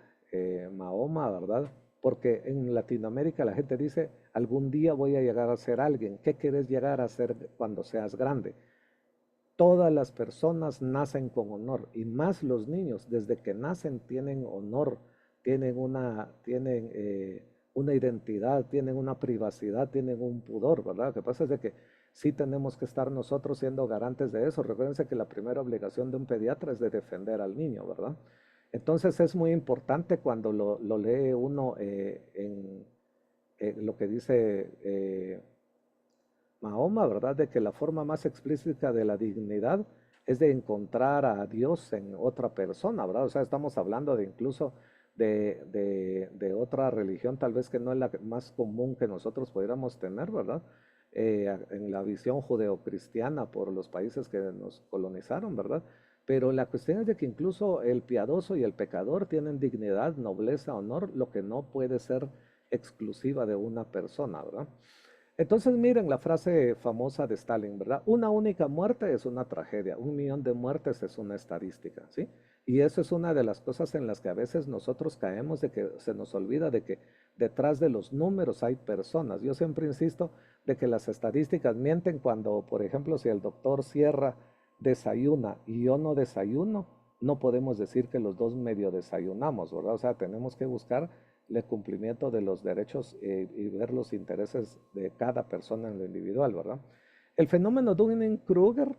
Mahoma, ¿verdad? Porque en Latinoamérica la gente dice, algún día voy a llegar a ser alguien. ¿Qué quieres llegar a ser cuando seas grande? Todas las personas nacen con honor y más los niños, desde que nacen tienen honor, tienen una identidad, tienen una privacidad, tienen un pudor, ¿verdad? Lo que pasa es de que sí tenemos que estar nosotros siendo garantes de eso. Recuérdense que la primera obligación de un pediatra es de defender al niño, ¿verdad? Entonces es muy importante cuando lo lee uno en lo que dice Mahoma, ¿verdad? De que la forma más explícita de la dignidad es de encontrar a Dios en otra persona, ¿verdad? O sea, estamos hablando de incluso de otra religión, tal vez que no es la más común que nosotros pudiéramos tener, ¿verdad? En la visión judeocristiana por los países que nos colonizaron, ¿verdad? Pero la cuestión es de que incluso el piadoso y el pecador tienen dignidad, nobleza, honor, lo que no puede ser exclusiva de una persona, ¿verdad? Entonces miren la frase famosa de Stalin, ¿verdad? Una única muerte es una tragedia, 1 millón de muertes es una estadística, ¿sí? Y eso es una de las cosas en las que a veces nosotros caemos, de que se nos olvida de que detrás de los números hay personas. Yo siempre insisto de que las estadísticas mienten cuando, por ejemplo, si el doctor Sierra desayuna y yo no desayuno, no podemos decir que los dos medio desayunamos, ¿verdad? O sea, tenemos que buscar el cumplimiento de los derechos y ver los intereses de cada persona en lo individual, ¿verdad? El fenómeno Dunning-Kruger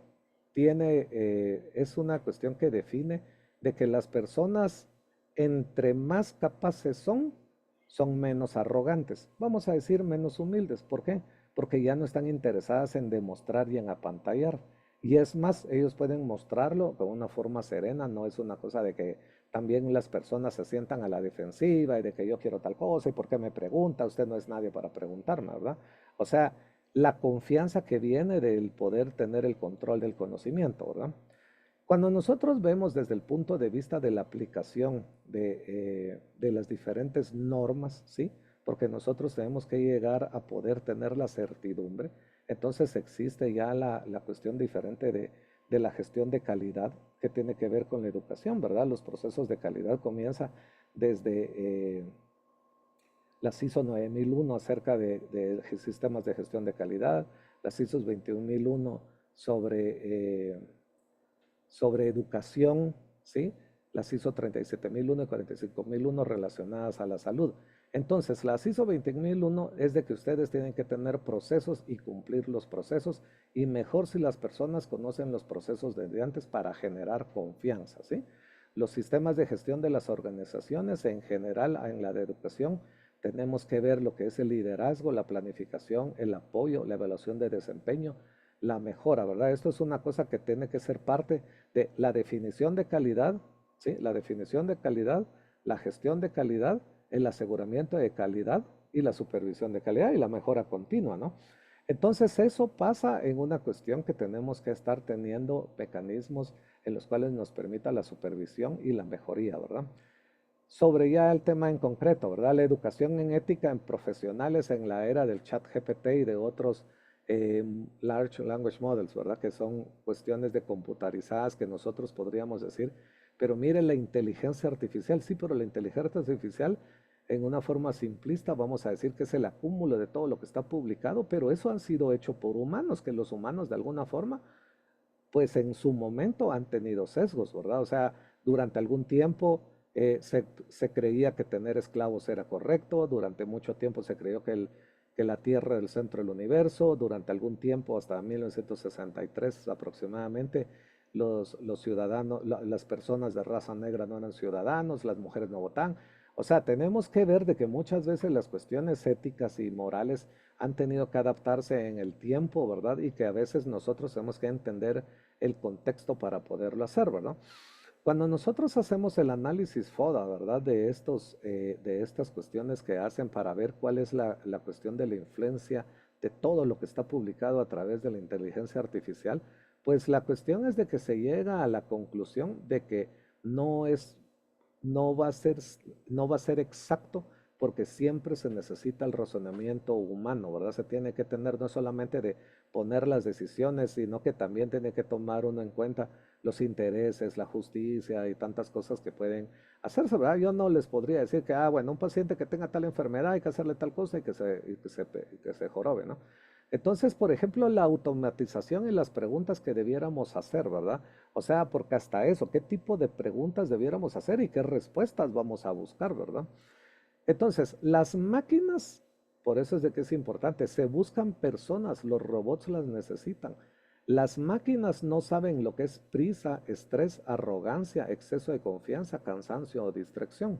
es una cuestión que define de que las personas entre más capaces son menos arrogantes, vamos a decir menos humildes. ¿Por qué? Porque ya no están interesadas en demostrar y en apantallar. Y es más, ellos pueden mostrarlo de una forma serena, no es una cosa de que también las personas se sientan a la defensiva y de que yo quiero tal cosa y por qué me pregunta, usted no es nadie para preguntarme, ¿verdad? O sea, la confianza que viene del poder tener el control del conocimiento, ¿verdad? Cuando nosotros vemos desde el punto de vista de la aplicación de las diferentes normas, ¿sí? Porque nosotros tenemos que llegar a poder tener la certidumbre, entonces existe ya la cuestión diferente de la gestión de calidad que tiene que ver con la educación, ¿verdad? Los procesos de calidad comienza desde las ISO 9001 acerca de sistemas de gestión de calidad, las ISO 21001 sobre educación, ¿sí? Las ISO 37001 y 45001 relacionadas a la salud. Entonces, las ISO 20001 es de que ustedes tienen que tener procesos y cumplir los procesos, y mejor si las personas conocen los procesos desde antes para generar confianza, ¿sí? Los sistemas de gestión de las organizaciones en general, en la de educación, tenemos que ver lo que es el liderazgo, la planificación, el apoyo, la evaluación de desempeño, la mejora, ¿verdad? Esto es una cosa que tiene que ser parte de la definición de calidad, ¿sí? La definición de calidad, la gestión de calidad, el aseguramiento de calidad y la supervisión de calidad y la mejora continua, ¿no? Entonces eso pasa en una cuestión que tenemos que estar teniendo mecanismos en los cuales nos permita la supervisión y la mejoría, ¿verdad? Sobre ya el tema en concreto, ¿verdad? La educación en ética en profesionales en la era del chat GPT y de otros Large Language Models, ¿verdad? Que son cuestiones de computarizadas que nosotros podríamos decir, pero mire la inteligencia artificial, sí, pero la inteligencia artificial en una forma simplista vamos a decir que es el acúmulo de todo lo que está publicado, pero eso han sido hecho por humanos, que los humanos de alguna forma pues en su momento han tenido sesgos, ¿verdad? O sea, durante algún tiempo se creía que tener esclavos era correcto, durante mucho tiempo se creyó que la Tierra era el centro del universo, durante algún tiempo, hasta 1963 aproximadamente, los ciudadanos, las personas de raza negra no eran ciudadanos, las mujeres no votaban. O sea, tenemos que ver de que muchas veces las cuestiones éticas y morales han tenido que adaptarse en el tiempo, ¿verdad? Y que a veces nosotros tenemos que entender el contexto para poderlo hacer, ¿verdad? Cuando nosotros hacemos el análisis FODA, ¿verdad? De estas cuestiones que hacen para ver cuál es la cuestión de la influencia de todo lo que está publicado a través de la inteligencia artificial, pues la cuestión es de que se llega a la conclusión de que no va a ser exacto porque siempre se necesita el razonamiento humano, ¿verdad? Se tiene que tener no solamente de poner las decisiones, sino que también tiene que tomar uno en cuenta los intereses, la justicia y tantas cosas que pueden hacerse, ¿verdad? Yo no les podría decir que, bueno, un paciente que tenga tal enfermedad hay que hacerle tal cosa y que se jorobe, ¿no? Entonces, por ejemplo, la automatización y las preguntas que debiéramos hacer, ¿verdad? O sea, porque hasta eso, ¿qué tipo de preguntas debiéramos hacer y qué respuestas vamos a buscar, ¿verdad? Entonces, las máquinas, por eso es de que es importante, se buscan personas, los robots las necesitan. Las máquinas no saben lo que es prisa, estrés, arrogancia, exceso de confianza, cansancio o distracción.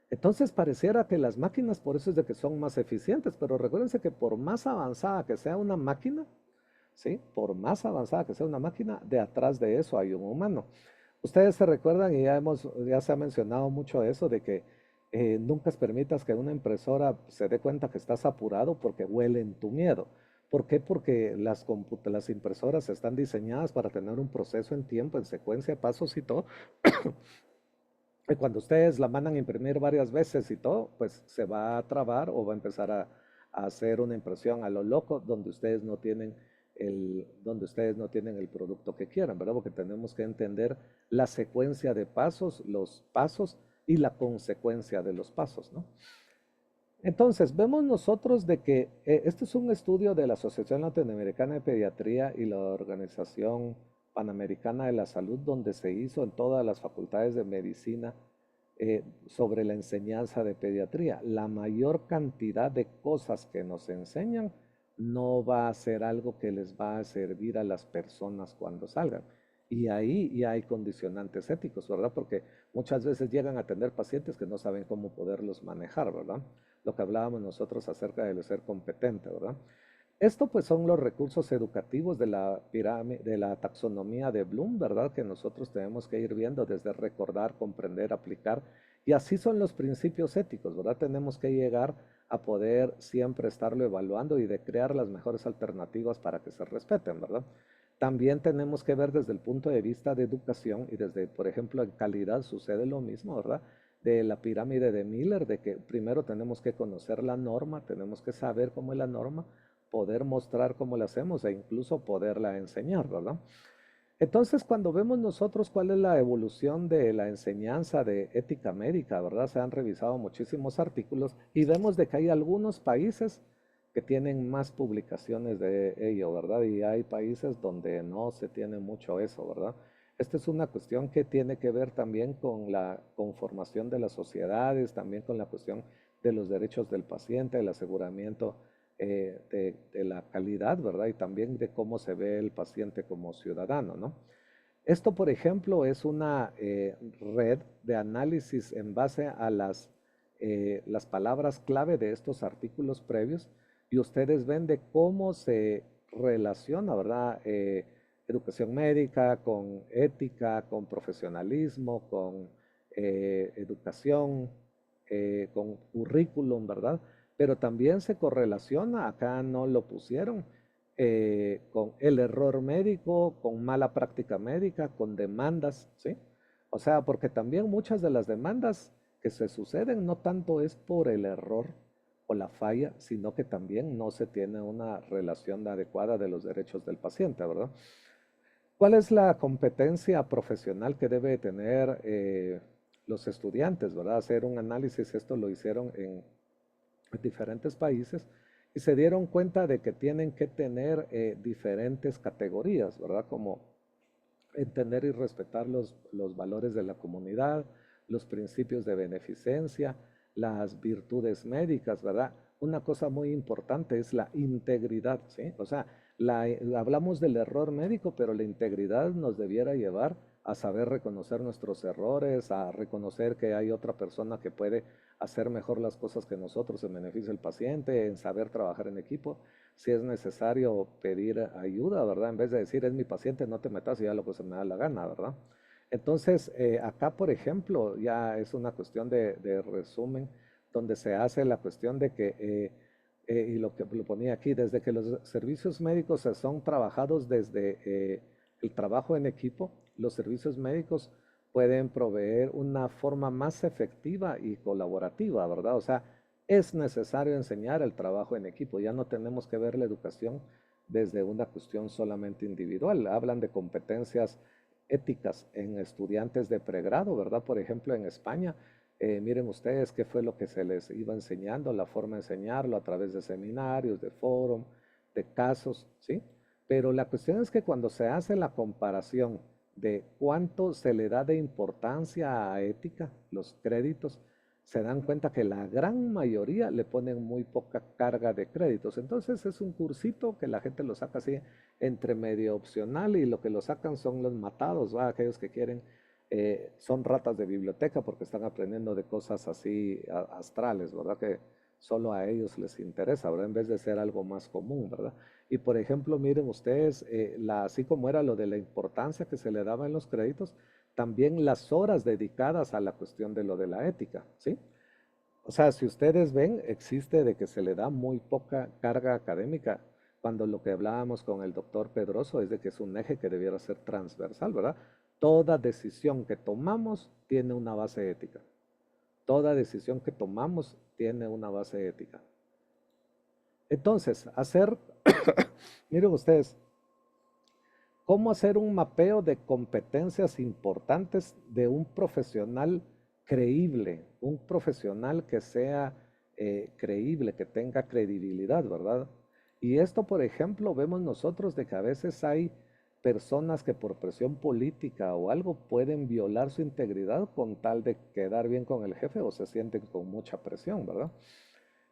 Entonces pareciera que las máquinas por eso es de que son más eficientes, pero recuérdense que por más avanzada que sea una máquina, ¿sí? Por más avanzada que sea una máquina, de atrás de eso hay un humano. Ustedes se recuerdan y ya se ha mencionado mucho eso de que nunca permitas que una impresora se dé cuenta que estás apurado porque huele en tu miedo. ¿Por qué? Porque las impresoras están diseñadas para tener un proceso en tiempo, en secuencia, pasos y todo. Y cuando ustedes la mandan a imprimir varias veces y todo, pues se va a trabar o va a empezar a hacer una impresión a lo loco donde ustedes no tienen el producto que quieran, ¿verdad? Porque tenemos que entender la secuencia de pasos, los pasos y la consecuencia de los pasos, ¿no? Entonces, vemos nosotros de que este es un estudio de la Asociación Latinoamericana de Pediatría y la Organización Panamericana de la Salud, donde se hizo en todas las facultades de medicina sobre la enseñanza de pediatría. La mayor cantidad de cosas que nos enseñan no va a ser algo que les va a servir a las personas cuando salgan. Y ahí ya hay condicionantes éticos, ¿verdad? Porque muchas veces llegan a tener pacientes que no saben cómo poderlos manejar, ¿verdad? Lo que hablábamos nosotros acerca de ser competente, ¿verdad? Esto pues son los recursos educativos de la pirámide, de la taxonomía de Bloom, ¿verdad? Que nosotros tenemos que ir viendo desde recordar, comprender, aplicar. Y así son los principios éticos, ¿verdad? Tenemos que llegar a poder siempre estarlo evaluando y de crear las mejores alternativas para que se respeten, ¿verdad? También tenemos que ver desde el punto de vista de educación y desde, por ejemplo, en calidad sucede lo mismo, ¿verdad? De la pirámide de Miller, de que primero tenemos que conocer la norma, tenemos que saber cómo es la norma, poder mostrar cómo la hacemos e incluso poderla enseñar, ¿verdad? Entonces, cuando vemos nosotros cuál es la evolución de la enseñanza de ética médica, ¿verdad? Se han revisado muchísimos artículos y vemos de que hay algunos países que tienen más publicaciones de ello, ¿verdad? Y hay países donde no se tiene mucho eso, ¿verdad? Esta es una cuestión que tiene que ver también con la conformación de las sociedades, también con la cuestión de los derechos del paciente, el aseguramiento de la calidad, ¿verdad? Y también de cómo se ve el paciente como ciudadano, ¿no? Esto, por ejemplo, es una red de análisis en base a las palabras clave de estos artículos previos y ustedes ven de cómo se relaciona, ¿verdad? Educación médica con ética, con profesionalismo, con educación, con currículum, ¿verdad? Pero también se correlaciona, acá no lo pusieron, con el error médico, con mala práctica médica, con demandas, ¿sí? O sea, porque también muchas de las demandas que se suceden no tanto es por el error o la falla, sino que también no se tiene una relación adecuada de los derechos del paciente, ¿verdad? ¿Cuál es la competencia profesional que debe tener los estudiantes, ¿verdad? Hacer un análisis, esto lo hicieron en diferentes países y se dieron cuenta de que tienen que tener diferentes categorías, ¿verdad? Como entender y respetar los valores de la comunidad, los principios de beneficencia, las virtudes médicas, ¿verdad? Una cosa muy importante es la integridad, ¿sí? O sea, hablamos del error médico, pero la integridad nos debiera llevar a saber reconocer nuestros errores, a reconocer que hay otra persona que puede hacer mejor las cosas que nosotros en beneficio del paciente, en saber trabajar en equipo, si es necesario pedir ayuda, ¿verdad? En vez de decir, es mi paciente, no te metas y ya lo que se me da la gana, ¿verdad? Entonces, acá, por ejemplo, ya es una cuestión de resumen, donde se hace la cuestión de que, y lo que lo ponía aquí, desde que los servicios médicos son trabajados desde el trabajo en equipo, los servicios médicos pueden proveer una forma más efectiva y colaborativa, ¿verdad? O sea, es necesario enseñar el trabajo en equipo. Ya no tenemos que ver la educación desde una cuestión solamente individual. Hablan de competencias éticas en estudiantes de pregrado, ¿verdad? Por ejemplo, en España, miren ustedes qué fue lo que se les iba enseñando, la forma de enseñarlo a través de seminarios, de foros, de casos, ¿sí? Pero la cuestión es que cuando se hace la comparación de cuánto se le da de importancia a ética, los créditos, se dan cuenta que la gran mayoría le ponen muy poca carga de créditos. Entonces es un cursito que la gente lo saca así entre medio opcional y lo que lo sacan son los matados, ¿va? Aquellos que quieren, son ratas de biblioteca porque están aprendiendo de cosas así astrales, ¿verdad? Que solo a ellos les interesa, ¿verdad? En vez de ser algo más común, ¿verdad? Y por ejemplo, miren ustedes, así como era lo de la importancia que se le daba en los créditos, también las horas dedicadas a la cuestión de lo de la ética, ¿sí? O sea, si ustedes ven, existe de que se le da muy poca carga académica, cuando lo que hablábamos con el doctor Pedroso es de que es un eje que debiera ser transversal, ¿verdad? Toda decisión que tomamos tiene una base ética. Toda decisión que tomamos tiene una base ética. Entonces, miren ustedes, cómo hacer un mapeo de competencias importantes de un profesional creíble, un profesional que sea creíble, que tenga credibilidad, ¿verdad? Y esto, por ejemplo, vemos nosotros de que a veces hay personas que por presión política o algo pueden violar su integridad con tal de quedar bien con el jefe o se sienten con mucha presión, ¿verdad?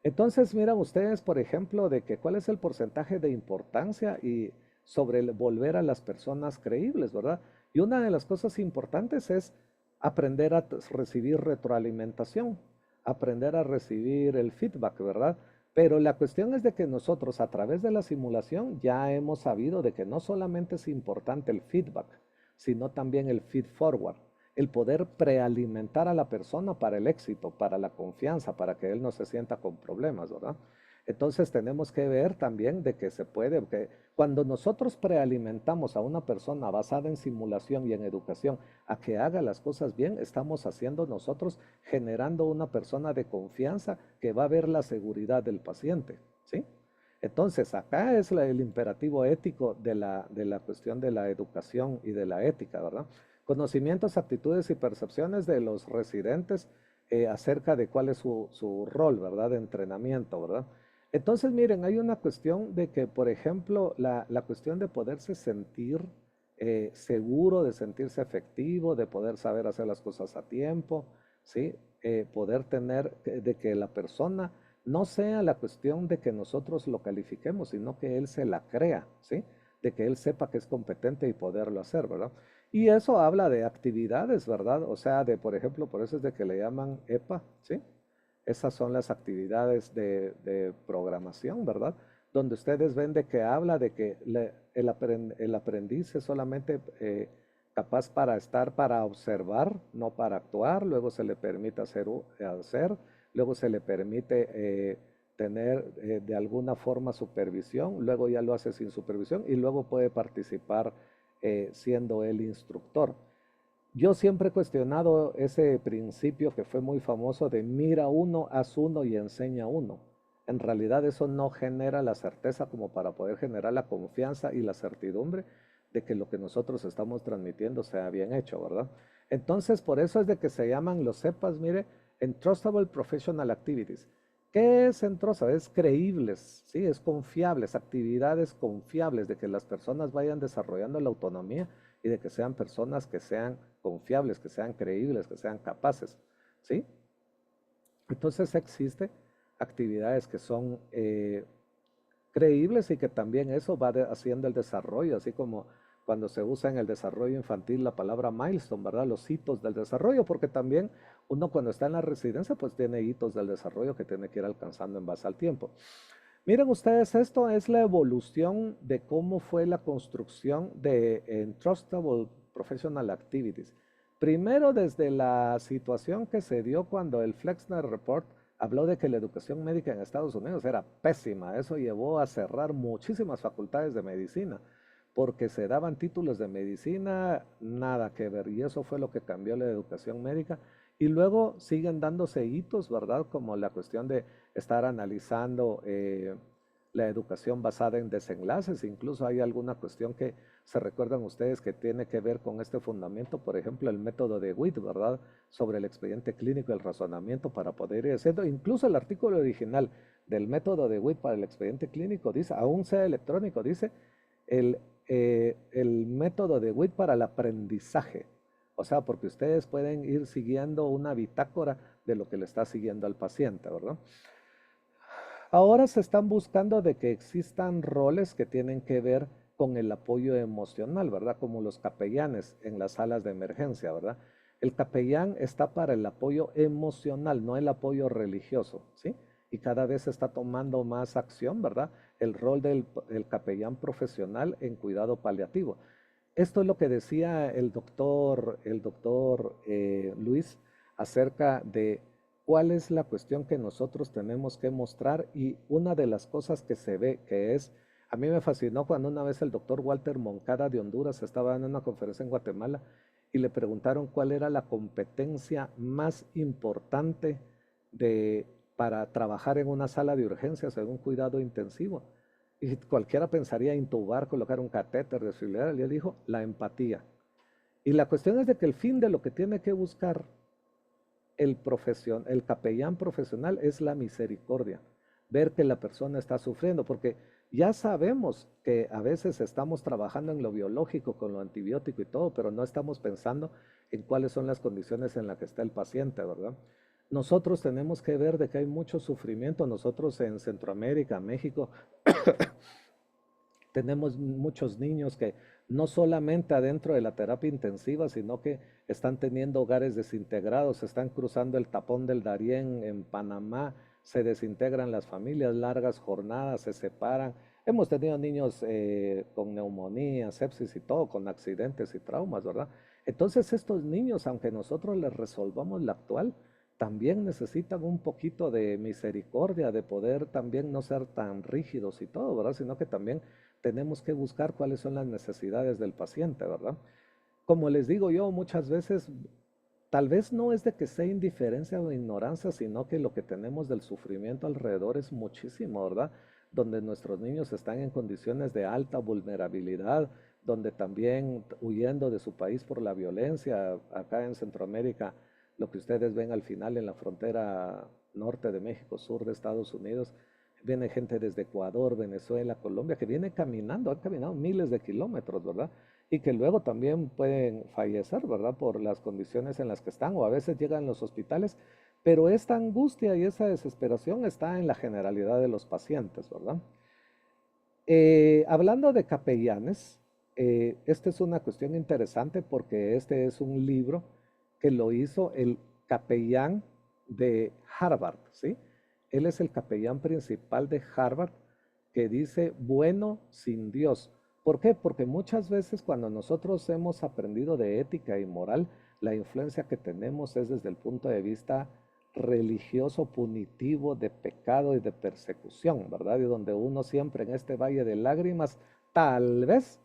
Entonces, miran ustedes, por ejemplo, de que cuál es el porcentaje de importancia y sobre el volver a las personas creíbles, ¿verdad? Y una de las cosas importantes es aprender a recibir retroalimentación, aprender a recibir el feedback, ¿verdad? Pero la cuestión es de que nosotros a través de la simulación ya hemos sabido de que no solamente es importante el feedback, sino también el feed forward, el poder prealimentar a la persona para el éxito, para la confianza, para que él no se sienta con problemas, ¿verdad? Entonces tenemos que ver también de que se puede, que cuando nosotros prealimentamos a una persona basada en simulación y en educación a que haga las cosas bien, estamos haciendo nosotros generando una persona de confianza que va a ver la seguridad del paciente, ¿sí? Entonces acá es el imperativo ético de la cuestión de la educación y de la ética, ¿verdad? Conocimientos, actitudes y percepciones de los residentes acerca de cuál es su rol, ¿verdad? De entrenamiento, ¿verdad? Entonces, miren, hay una cuestión de que, por ejemplo, la cuestión de poderse sentir seguro, de sentirse efectivo, de poder saber hacer las cosas a tiempo, ¿sí? Poder tener, de que la persona no sea la cuestión de que nosotros lo califiquemos, sino que él se la crea, ¿sí? De que él sepa que es competente y poderlo hacer, ¿verdad? Y eso habla de actividades, ¿verdad? O sea, de, por ejemplo, por eso es de que le llaman EPA, ¿sí? Esas son las actividades de programación, ¿verdad? Donde ustedes ven de que habla de que el aprendiz es solamente capaz para estar, para observar, no para actuar. Luego se le permite hacer, luego se le permite tener de alguna forma supervisión, luego ya lo hace sin supervisión y luego puede participar siendo el instructor. Yo siempre he cuestionado ese principio que fue muy famoso de mira uno, haz uno y enseña uno. En realidad eso no genera la certeza como para poder generar la confianza y la certidumbre de que lo que nosotros estamos transmitiendo sea bien hecho, ¿verdad? Entonces, por eso es de que se llaman los CEPAs, mire, Entrustable Professional Activities. ¿Qué es Entrustable? Es creíbles, ¿sí? Es confiables, actividades confiables, de que las personas vayan desarrollando la autonomía y de que sean personas que sean confiables, que sean creíbles, que sean capaces, ¿sí? Entonces existe actividades que son creíbles y que también eso va haciendo el desarrollo, así como cuando se usa en el desarrollo infantil la palabra milestone, ¿verdad? Los hitos del desarrollo, porque también uno cuando está en la residencia pues tiene hitos del desarrollo que tiene que ir alcanzando en base al tiempo. Miren ustedes, esto es la evolución de cómo fue la construcción de Entrustable Professional Activities. Primero, desde la situación que se dio cuando el Flexner Report habló de que la educación médica en Estados Unidos era pésima. Eso llevó a cerrar muchísimas facultades de medicina, porque se daban títulos de medicina, nada que ver. Y eso fue lo que cambió la educación médica Y luego siguen dándose hitos, ¿verdad? Como la cuestión de estar analizando la educación basada en desenlaces. Incluso hay alguna cuestión que se recuerdan ustedes que tiene que ver con este fundamento, por ejemplo, el método de Witt, ¿verdad? Sobre el expediente clínico, el razonamiento para poder ir haciendo. Incluso el artículo original del método de Witt para el expediente clínico dice, aún sea electrónico, dice el, el método de Witt para el aprendizaje. O sea, porque ustedes pueden ir siguiendo una bitácora de lo que le está siguiendo al paciente, ¿verdad? Ahora se están buscando de que existan roles que tienen que ver con el apoyo emocional, ¿verdad? Como los capellanes en las salas de emergencia, ¿verdad? El capellán está para el apoyo emocional, no el apoyo religioso, ¿sí? Y cada vez se está tomando más acción, ¿verdad? El rol del capellán profesional en cuidado paliativo. Esto es lo que decía el doctor Luis acerca de cuál es la cuestión que nosotros tenemos que mostrar, y una de las cosas que se ve que es, a mí me fascinó cuando una vez el doctor Walter Moncada de Honduras estaba en una conferencia en Guatemala y le preguntaron cuál era la competencia más importante de, para trabajar en una sala de urgencias en un cuidado intensivo. Y cualquiera pensaría intubar, colocar un catéter, desfibrilar, y él dijo, la empatía. Y la cuestión es de que el fin de lo que tiene que buscar el capellán profesional es la misericordia, ver que la persona está sufriendo, porque ya sabemos que a veces estamos trabajando en lo biológico con lo antibiótico y todo, pero no estamos pensando en cuáles son las condiciones en las que está el paciente, ¿verdad? Nosotros tenemos que ver de que hay mucho sufrimiento. Nosotros en Centroamérica, México, tenemos muchos niños que no solamente adentro de la terapia intensiva, sino que están teniendo hogares desintegrados, están cruzando el tapón del Darién en Panamá, se desintegran las familias, largas jornadas, se separan. Hemos tenido niños con neumonía, sepsis y todo, con accidentes y traumas, ¿verdad? Entonces estos niños, aunque nosotros les resolvamos la actual, también necesitan un poquito de misericordia, de poder también no ser tan rígidos y todo, ¿verdad? Sino que también tenemos que buscar cuáles son las necesidades del paciente, ¿verdad? Como les digo yo muchas veces, tal vez no es de que sea indiferencia o ignorancia, sino que lo que tenemos del sufrimiento alrededor es muchísimo, ¿verdad? Donde nuestros niños están en condiciones de alta vulnerabilidad, donde también huyendo de su país por la violencia, acá en Centroamérica, lo que ustedes ven al final en la frontera norte de México, sur de Estados Unidos, viene gente desde Ecuador, Venezuela, Colombia, que viene caminando, han caminado miles de kilómetros, ¿verdad? Y que luego también pueden fallecer, ¿verdad? Por las condiciones en las que están, o a veces llegan a los hospitales, pero esta angustia y esa desesperación está en la generalidad de los pacientes, ¿verdad? Hablando de capellanes, esta es una cuestión interesante porque este es un libro que lo hizo el capellán de Harvard, ¿sí? Él es el capellán principal de Harvard que dice, bueno sin Dios. ¿Por qué? Porque muchas veces cuando nosotros hemos aprendido de ética y moral, la influencia que tenemos es desde el punto de vista religioso, punitivo, de pecado y de persecución, ¿verdad? Y donde uno siempre en este valle de lágrimas, tal vez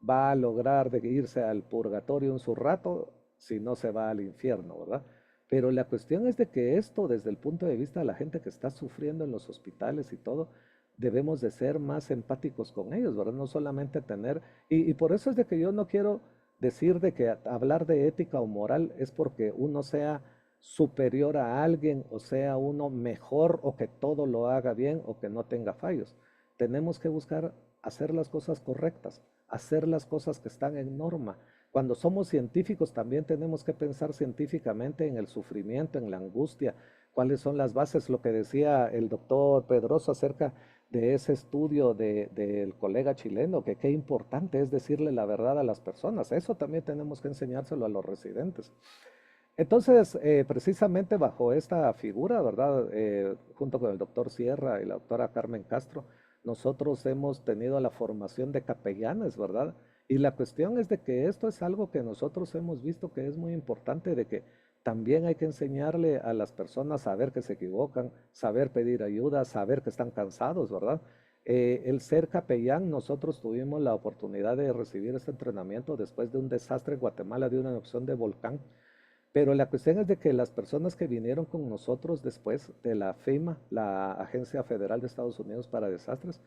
va a lograr de irse al purgatorio un su rato, si no se va al infierno, ¿verdad? Pero la cuestión es de que esto, desde el punto de vista de la gente que está sufriendo en los hospitales y todo, debemos de ser más empáticos con ellos, ¿verdad? No solamente tener, y por eso es de que yo no quiero decir de que hablar de ética o moral es porque uno sea superior a alguien o sea uno mejor o que todo lo haga bien o que no tenga fallos. Tenemos que buscar hacer las cosas correctas, hacer las cosas que están en norma. Cuando somos científicos también tenemos que pensar científicamente en el sufrimiento, en la angustia, cuáles son las bases, lo que decía el doctor Pedroso acerca de ese estudio del colega chileno, que qué importante es decirle la verdad a las personas. Eso también tenemos que enseñárselo a los residentes. Entonces, precisamente bajo esta figura, ¿verdad? Junto con el doctor Sierra y la doctora Carmen Castro, nosotros hemos tenido la formación de capellanes, ¿verdad? Y la cuestión es de que esto es algo que nosotros hemos visto que es muy importante, de que también hay que enseñarle a las personas a saber que se equivocan, saber pedir ayuda, saber que están cansados, ¿verdad? El ser capellán, nosotros tuvimos la oportunidad de recibir este entrenamiento después de un desastre en Guatemala, de una erupción de volcán, Pero la cuestión es de que las personas que vinieron con nosotros después de la FEMA, la Agencia Federal de Estados Unidos para Desastres,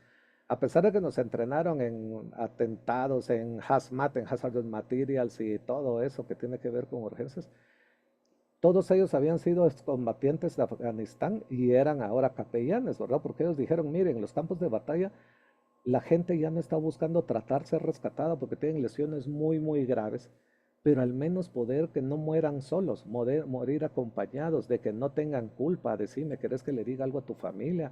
a pesar de que nos entrenaron en atentados, en hazmat, en hazardous materials y todo eso que tiene que ver con urgencias, todos ellos habían sido excombatientes de Afganistán y eran ahora capellanes, ¿verdad? Porque ellos dijeron, miren, en los campos de batalla la gente ya no está buscando tratar ser rescatada porque tienen lesiones muy, muy graves, pero al menos poder que no mueran solos, morir acompañados, de que no tengan culpa, decirme, ¿querés que le diga algo a tu familia?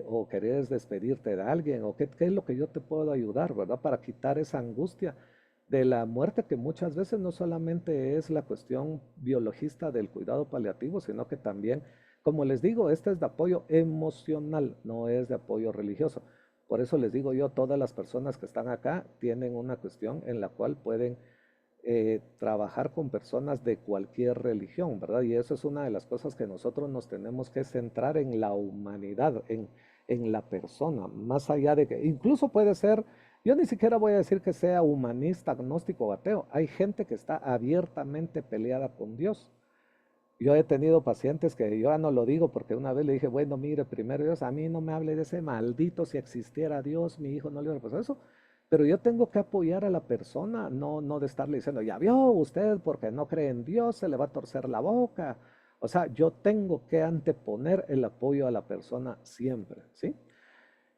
O querés despedirte de alguien, o qué es lo que yo te puedo ayudar, ¿verdad? Para quitar esa angustia de la muerte que muchas veces no solamente es la cuestión biologista del cuidado paliativo, sino que también, como les digo, este es de apoyo emocional, no es de apoyo religioso. Por eso les digo yo, todas las personas que están acá tienen una cuestión en la cual pueden trabajar con personas de cualquier religión, ¿verdad? Y eso es una de las cosas que nosotros nos tenemos que centrar en la humanidad, en la persona, más allá de que, incluso puede ser, yo ni siquiera voy a decir que sea humanista, agnóstico o ateo, hay gente que está abiertamente peleada con Dios. Yo he tenido pacientes que yo ya no lo digo porque una vez le dije, bueno, mire, primero Dios, a mí no me hable de ese maldito, si existiera Dios, mi hijo no le hubiera pasado eso, pero yo tengo que apoyar a la persona, no de estarle diciendo, ya vio usted, porque no cree en Dios, se le va a torcer la boca. O sea, yo tengo que anteponer el apoyo a la persona siempre, ¿sí?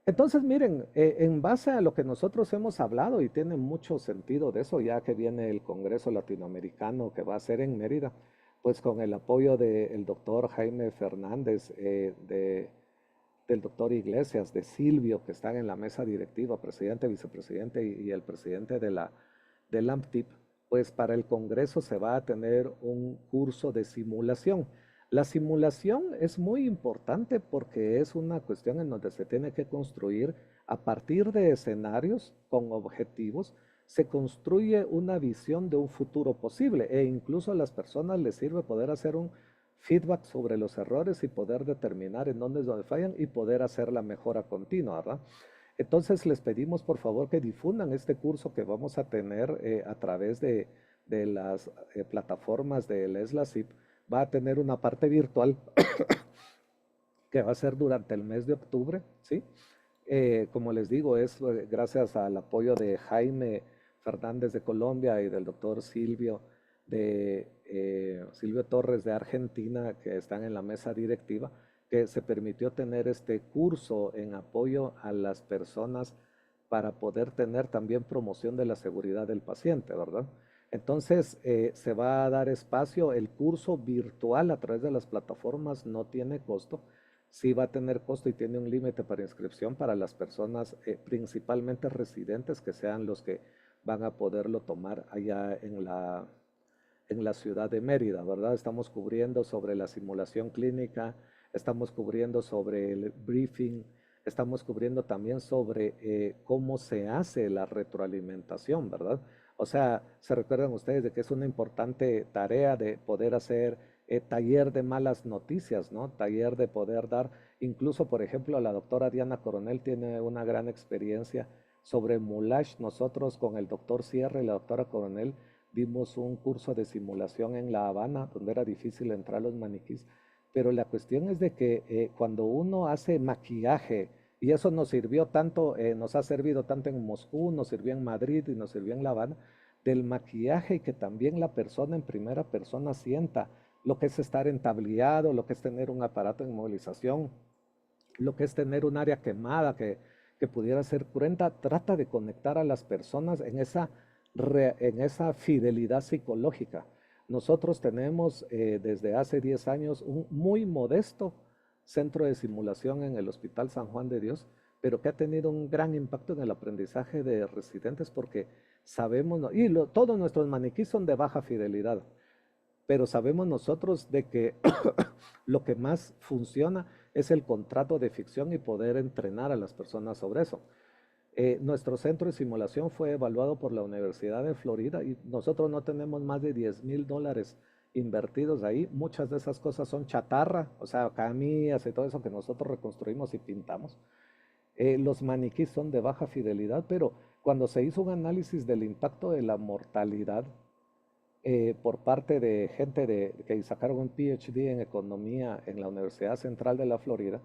Entonces, miren, en base a lo que nosotros hemos hablado, y tiene mucho sentido de eso, ya que viene el Congreso Latinoamericano que va a ser en Mérida, pues con el apoyo del doctor Jaime Fernández, del doctor Iglesias, de Silvio, que están en la mesa directiva, presidente, vicepresidente y el presidente del AMTIP, pues para el Congreso se va a tener un curso de simulación. La simulación es muy importante porque es una cuestión en donde se tiene que construir a partir de escenarios con objetivos, se construye una visión de un futuro posible e incluso a las personas les sirve poder hacer un feedback sobre los errores y poder determinar en dónde es donde fallan y poder hacer la mejora continua, ¿verdad? Entonces les pedimos por favor que difundan este curso que vamos a tener a través de las plataformas del ESLACIP. Va a tener una parte virtual que va a ser durante el mes de octubre, ¿sí? Como les digo, es gracias al apoyo de Jaime Fernández de Colombia y del doctor Silvio Torres de Argentina, que están en la mesa directiva, que se permitió tener este curso en apoyo a las personas para poder tener también promoción de la seguridad del paciente, ¿verdad? Entonces, se va a dar espacio, el curso virtual a través de las plataformas no tiene costo, sí va a tener costo y tiene un límite para inscripción para las personas principalmente residentes que sean los que van a poderlo tomar allá en la ciudad de Mérida, ¿verdad? Estamos cubriendo sobre la simulación clínica, estamos cubriendo sobre el briefing, estamos cubriendo también sobre cómo se hace la retroalimentación, ¿verdad? O sea, se recuerdan ustedes de que es una importante tarea de poder hacer taller de malas noticias, ¿no? Taller de poder dar, incluso por ejemplo, la doctora Diana Coronel tiene una gran experiencia sobre moulage. Nosotros con el doctor Sierra y la doctora Coronel dimos un curso de simulación en La Habana, donde era difícil entrar a los maniquís, pero la cuestión es de que cuando uno hace maquillaje, y eso nos sirvió tanto, nos ha servido tanto en Moscú, nos sirvió en Madrid y nos sirvió en La Habana, del maquillaje y que también la persona en primera persona sienta lo que es estar entablillado, lo que es tener un aparato de inmovilización, lo que es tener un área quemada que pudiera ser cruenta, trata de conectar a las personas en esa fidelidad psicológica. Nosotros tenemos desde hace 10 años un muy modesto centro de simulación en el Hospital San Juan de Dios, pero que ha tenido un gran impacto en el aprendizaje de residentes porque sabemos, y todos nuestros maniquís son de baja fidelidad, pero sabemos nosotros de que lo que más funciona es el contrato de ficción y poder entrenar a las personas sobre eso. Nuestro centro de simulación fue evaluado por la Universidad de Florida y nosotros no tenemos más de $10,000 invertidos ahí. Muchas de esas cosas son chatarra, o sea, camillas y todo eso que nosotros reconstruimos y pintamos. Los maniquís son de baja fidelidad, pero cuando se hizo un análisis del impacto de la mortalidad por parte de gente que sacaron un PhD en economía en la Universidad Central de la Florida,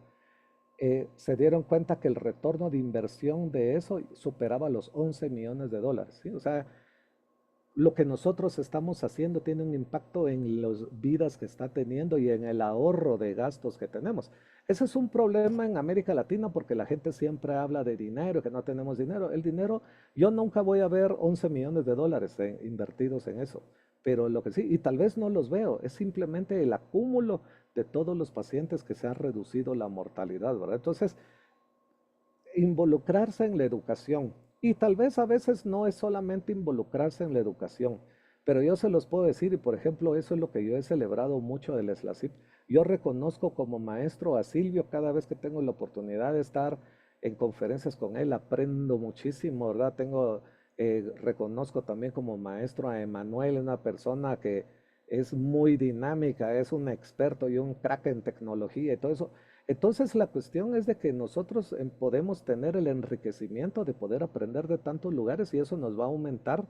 se dieron cuenta que el retorno de inversión de eso superaba los 11 millones de dólares, ¿sí? O sea, lo que nosotros estamos haciendo tiene un impacto en las vidas que está teniendo y en el ahorro de gastos que tenemos. Ese es un problema en América Latina porque la gente siempre habla de dinero, que no tenemos dinero. El dinero, yo nunca voy a ver 11 millones de dólares invertidos en eso, pero lo que sí, y tal vez no los veo, es simplemente el acúmulo de todos los pacientes que se ha reducido la mortalidad, ¿verdad? Entonces, involucrarse en la educación. Y tal vez a veces no es solamente involucrarse en la educación, pero yo se los puedo decir, y por ejemplo, eso es lo que yo he celebrado mucho del SLACIP. Yo reconozco como maestro a Silvio cada vez que tengo la oportunidad de estar en conferencias con él, aprendo muchísimo, ¿verdad? Reconozco también como maestro a Emanuel, una persona que es muy dinámica, es un experto y un crack en tecnología y todo eso. Entonces la cuestión es de que nosotros podemos tener el enriquecimiento de poder aprender de tantos lugares y eso nos va a aumentar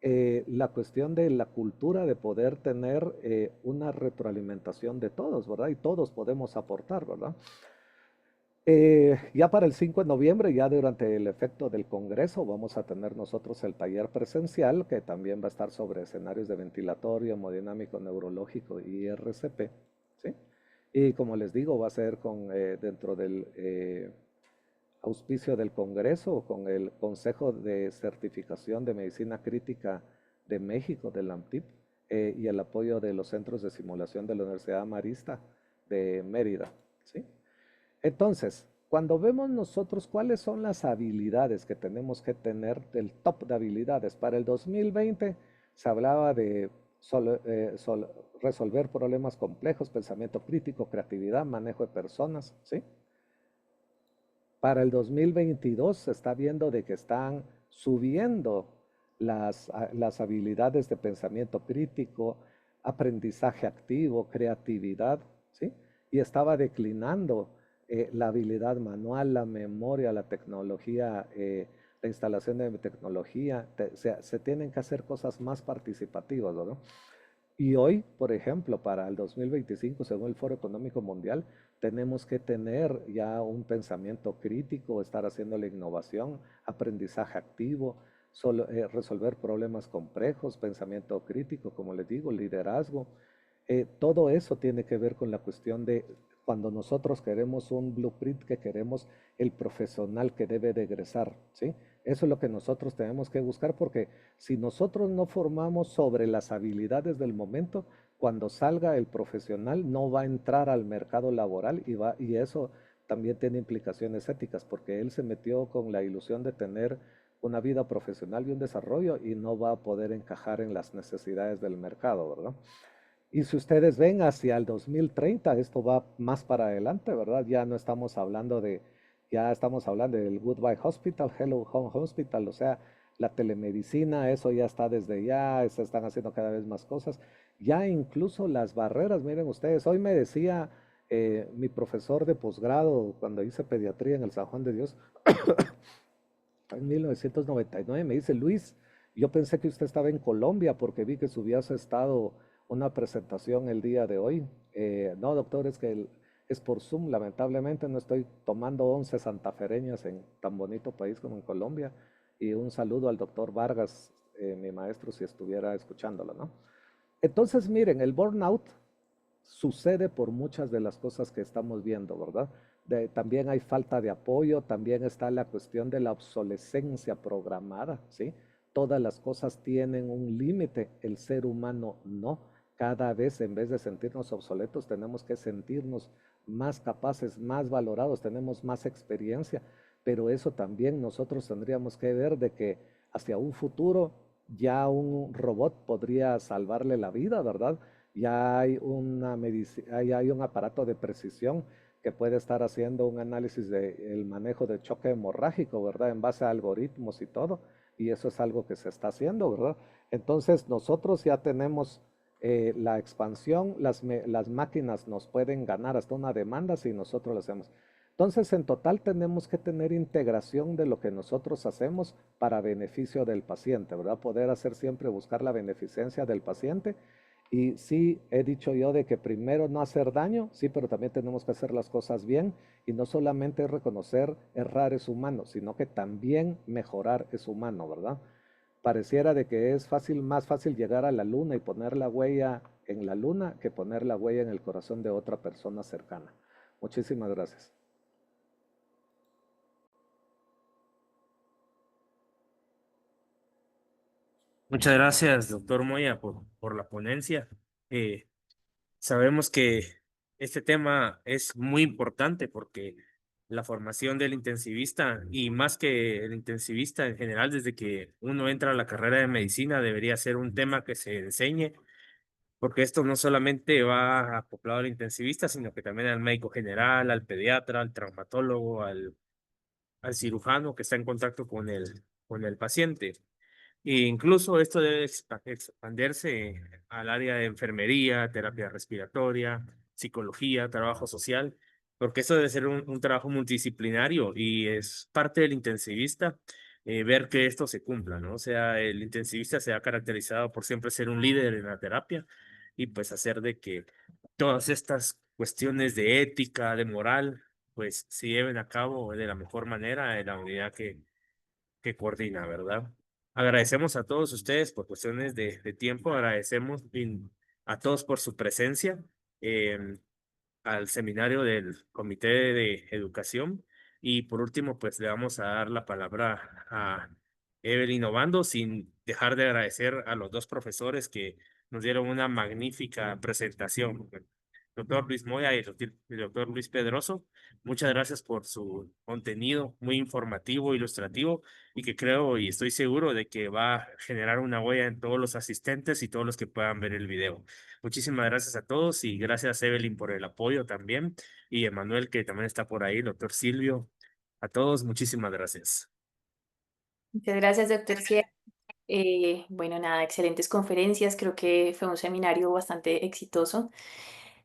la cuestión de la cultura de poder tener una retroalimentación de todos, ¿verdad? Y todos podemos aportar, ¿verdad? Ya para el 5 de noviembre, ya durante el efecto del Congreso, vamos a tener nosotros el taller presencial, que también va a estar sobre escenarios de ventilatorio, hemodinámico, neurológico y RCP, ¿sí? Y como les digo, va a ser dentro del auspicio del Congreso, con el Consejo de Certificación de Medicina Crítica de México, del AMTIP, y el apoyo de los centros de simulación de la Universidad Marista de Mérida, ¿sí? Entonces, cuando vemos nosotros cuáles son las habilidades que tenemos que tener, del top de habilidades para el 2020, se hablaba de resolver problemas complejos, pensamiento crítico, creatividad, manejo de personas, ¿sí? Para el 2022 se está viendo de que están subiendo las habilidades de pensamiento crítico, aprendizaje activo, creatividad, ¿sí? Y estaba declinando la habilidad manual, la memoria, la tecnología, la instalación de tecnología. Se tienen que hacer cosas más participativas, ¿no? Y hoy, por ejemplo, para el 2025, según el Foro Económico Mundial, tenemos que tener ya un pensamiento crítico, estar haciendo la innovación, aprendizaje activo, resolver problemas complejos, pensamiento crítico, como les digo, liderazgo. Todo eso tiene que ver con la cuestión de cuando nosotros queremos un blueprint, que queremos el profesional que debe de egresar, ¿sí? Eso es lo que nosotros tenemos que buscar porque si nosotros no formamos sobre las habilidades del momento, cuando salga el profesional no va a entrar al mercado laboral y eso también tiene implicaciones éticas porque él se metió con la ilusión de tener una vida profesional y un desarrollo y no va a poder encajar en las necesidades del mercado, ¿verdad? Y si ustedes ven hacia el 2030, esto va más para adelante, ¿verdad? Ya estamos hablando del Goodbye Hospital, Hello Home Hospital, o sea, la telemedicina, eso ya está desde ya, se están haciendo cada vez más cosas. Ya incluso las barreras, miren ustedes, hoy me decía mi profesor de posgrado cuando hice pediatría en el San Juan de Dios, en 1999, me dice, Luis, yo pensé que usted estaba en Colombia porque vi que subías estado una presentación el día de hoy. No, doctor, es que es por Zoom. Lamentablemente no estoy tomando 11 santafereñas en tan bonito país como en Colombia. Y un saludo al doctor Vargas, mi maestro, si estuviera escuchándolo, ¿no? Entonces, miren, el burnout sucede por muchas de las cosas que estamos viendo, ¿verdad? También hay falta de apoyo, también está la cuestión de la obsolescencia programada, ¿sí? Todas las cosas tienen un límite, el ser humano no. Cada vez en vez de sentirnos obsoletos tenemos que sentirnos más capaces, más valorados, tenemos más experiencia, pero eso también nosotros tendríamos que ver de que hacia un futuro ya un robot podría salvarle la vida, ¿verdad? Ya hay hay un aparato de precisión que puede estar haciendo un análisis del manejo de choque hemorrágico, ¿verdad? En base a algoritmos y todo, y eso es algo que se está haciendo, ¿verdad? Entonces nosotros ya tenemos la expansión, las máquinas nos pueden ganar hasta una demanda si nosotros lo hacemos. Entonces, en total tenemos que tener integración de lo que nosotros hacemos para beneficio del paciente, ¿verdad? Poder hacer siempre buscar la beneficencia del paciente. Y sí, he dicho yo de que primero no hacer daño, sí, pero también tenemos que hacer las cosas bien y no solamente reconocer errar es humano, sino que también mejorar es humano, ¿verdad? Pareciera de que es fácil, más fácil llegar a la luna y poner la huella en la luna que poner la huella en el corazón de otra persona cercana. Muchísimas gracias. Muchas gracias, doctor Moya, por la ponencia. Eh, Sabemos que este tema es muy importante porque la formación del intensivista y más que el intensivista en general, desde que uno entra a la carrera de medicina, debería ser un tema que se enseñe, porque esto no solamente va acoplado al intensivista, sino que también al médico general, al pediatra, al traumatólogo, al cirujano que está en contacto con el paciente. E incluso esto debe expandirse al área de enfermería, terapia respiratoria, psicología, trabajo social, porque eso debe ser un trabajo multidisciplinario y es parte del intensivista ver que esto se cumpla, ¿no? O sea, el intensivista se ha caracterizado por siempre ser un líder en la terapia y pues hacer de que todas estas cuestiones de ética, de moral, pues se lleven a cabo de la mejor manera en la unidad que coordina, ¿verdad? Agradecemos a todos ustedes por cuestiones de tiempo, agradecemos a todos por su presencia eh, al seminario del Comité de Educación y por último, pues le vamos a dar la palabra a Evelyn Obando sin dejar de agradecer a los dos profesores que nos dieron una magnífica presentación. Doctor Luis Moya y el doctor Luis Pedroso, muchas gracias por su contenido muy informativo, ilustrativo y que creo y estoy seguro de que va a generar una huella en todos los asistentes y todos los que puedan ver el video. Muchísimas gracias a todos y gracias Evelyn por el apoyo también y Emanuel que también está por ahí, doctor Silvio. A todos, muchísimas gracias. Muchas gracias, doctor Sierra. Bueno, nada, excelentes conferencias. Creo que fue un seminario bastante exitoso.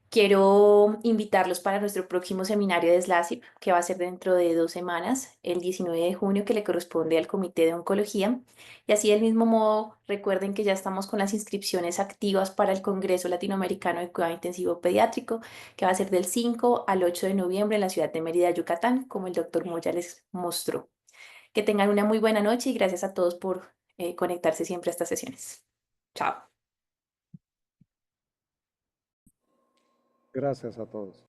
Quiero invitarlos para nuestro próximo seminario de SLACIP, que va a ser dentro de 2 semanas, el 19 de junio, que le corresponde al Comité de Oncología. Y así del mismo modo, recuerden que ya estamos con las inscripciones activas para el Congreso Latinoamericano de Cuidado Intensivo Pediátrico, que va a ser del 5 al 8 de noviembre en la ciudad de Mérida, Yucatán, como el doctor Moya les mostró. Que tengan una muy buena noche y gracias a todos por conectarse siempre a estas sesiones. Chao. Gracias a todos.